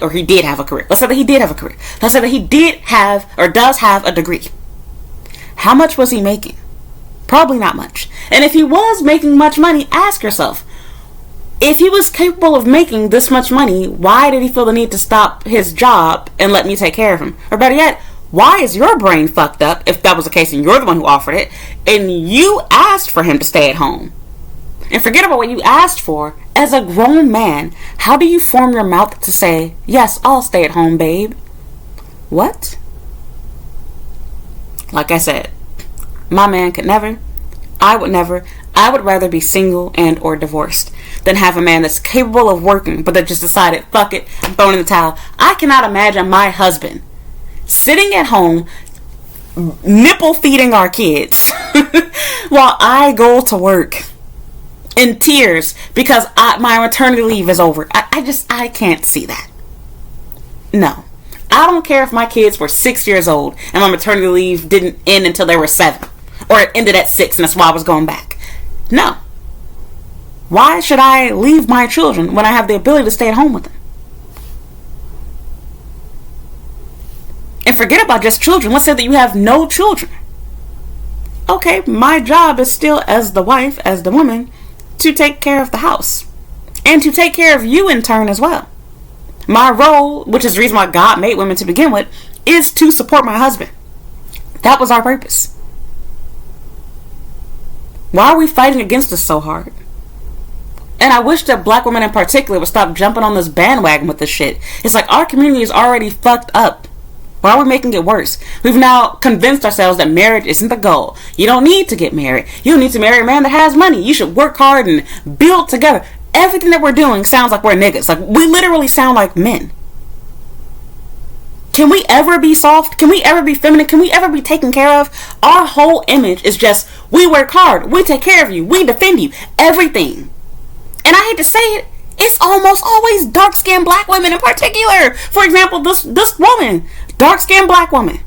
Or he did have a career. Let's say that he did have a career. Let's say that he did have, or does have a degree. How much was he making? Probably not much. And if he was making much money, ask yourself, if he was capable of making this much money, why did he feel the need to stop his job and let me take care of him? Or better yet, why is your brain fucked up, if that was the case and you're the one who offered it, and you asked for him to stay at home? And forget about what you asked for. As a grown man, how do you form your mouth to say, yes, I'll stay at home, babe? What? Like I said, my man could never. I would never. I would rather be single and or divorced than have a man that's capable of working, but that just decided, fuck it, I'm throwing in the towel. I cannot imagine my husband sitting at home, nipple feeding our kids while I go to work in tears because my maternity leave is over. I can't see that. No. I don't care if my kids were 6 years old and my maternity leave didn't end until they were 7. Or it ended at 6 and that's why I was going back. No. Why should I leave my children when I have the ability to stay at home with them? And forget about just children. Let's say that you have no children. Okay, my job is still, as the wife, as the woman, to take care of the house. And to take care of you in turn as well. My role, which is the reason why God made women to begin with, is to support my husband. That was our purpose. Why are we fighting against this so hard? And I wish that black women in particular would stop jumping on this bandwagon with this shit. It's like our community is already fucked up. Why are we making it worse? We've now convinced ourselves that marriage isn't the goal. You don't need to get married. You don't need to marry a man that has money. You should work hard and build together. Everything that we're doing sounds like we're niggas. Like, we literally sound like men. Can we ever be soft? Can we ever be feminine? Can we ever be taken care of? Our whole image is just, we work hard. We take care of you. We defend you. Everything. And I hate to say it, it's almost always dark-skinned black women in particular. For example, this woman, dark-skinned black woman.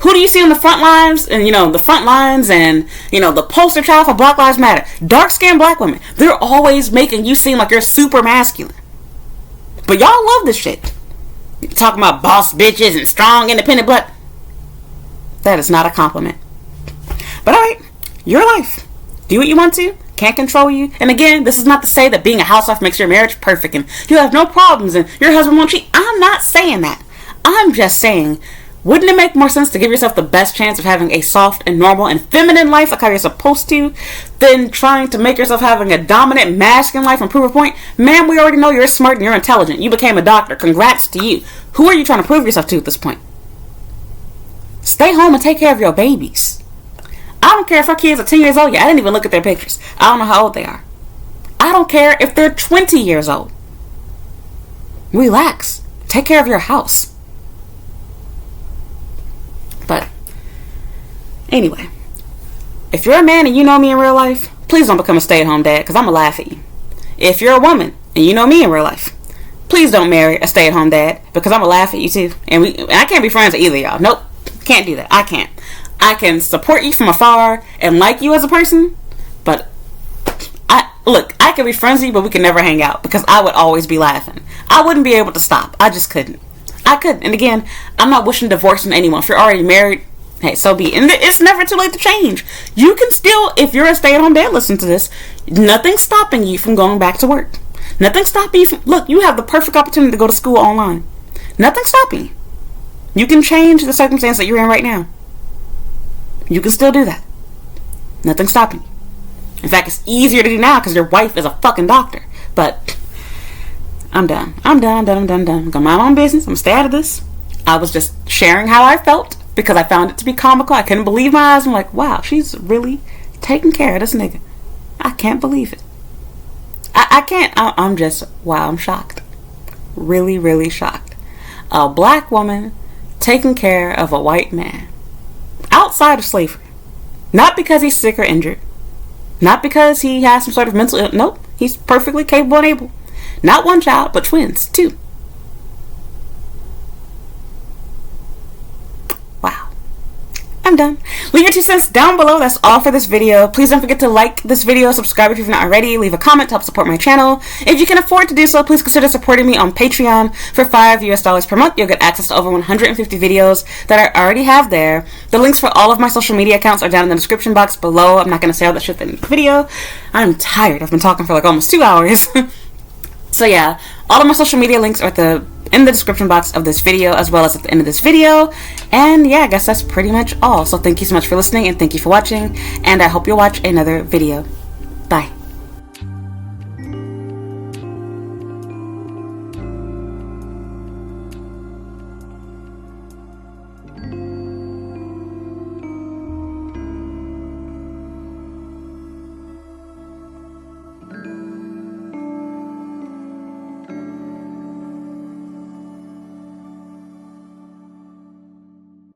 Who do you see on the front lines? And, the front lines and, the poster child for Black Lives Matter. Dark-skinned black women. They're always making you seem like you're super masculine. But y'all love this shit. You're talking about boss bitches and strong, independent black. That is not a compliment. But alright, Your life. Do what you want to. Can't control you. And again, this is not to say that being a housewife makes your marriage perfect and you have no problems and your husband won't cheat. I'm not saying that. I'm just saying, wouldn't it make more sense to give yourself the best chance of having a soft and normal and feminine life like how you're supposed to than trying to make yourself having a dominant masculine life and prove a point? Man, we already know you're smart and you're intelligent. You became a doctor. Congrats to you. Who are you trying to prove yourself to at this point? Stay home and take care of your babies. I don't care if our kids are 10 years old. Yeah, I didn't even look at their pictures. I don't know how old they are. I don't care if they're 20 years old. Relax. Take care of your house. But anyway, if you're a man and you know me in real life, please don't become a stay-at-home dad because I'm going to laugh at you. If you're a woman and you know me in real life, please don't marry a stay-at-home dad because I'm going to laugh at you too. And I can't be friends with either of y'all. Nope. Can't do that. I can't. I can support you from afar and like you as a person, but I can be friends with you, but we can never hang out because I would always be laughing. I wouldn't be able to stop. I just couldn't. I couldn't. And again, I'm not wishing divorce on anyone. If you're already married, hey, so be it. And it's never too late to change. You can still, if you're a stay-at-home dad, listen to this. Nothing's stopping you from going back to work. Nothing's stopping you from, look, you have the perfect opportunity to go to school online. Nothing's stopping you. You can change the circumstance that you're in right now. You can still do that. Nothing's stopping you. In fact, it's easier to do now because your wife is a fucking doctor. But I'm done. I'm done. I'm gonna mind my own business. I'm gonna stay out of this. I was just sharing how I felt because I found it to be comical. I couldn't believe my eyes. I'm like, wow, she's really taking care of this nigga. I can't believe it. I can't. I'm just, wow, I'm shocked. Really, really shocked. A black woman taking care of a white man outside of slavery. Not because he's sick or injured. Not because he has some sort of mental illness. Nope. He's perfectly capable and able. Not one child, but twins, too. Wow. I'm done. Leave your 2 cents down below. That's all for this video. Please don't forget to like this video, subscribe if you've not already, leave a comment to help support my channel. If you can afford to do so, please consider supporting me on Patreon. For $5 per month, you'll get access to over 150 videos that I already have there. The links for all of my social media accounts are down in the description box below. I'm not going to say all that shit in the video. I'm tired. I've been talking for like almost 2 hours. So yeah, all of my social media links are in the description box of this video as well as at the end of this video. And yeah, I guess that's pretty much all. So thank you so much for listening and thank you for watching. And I hope you'll watch another video. Bye.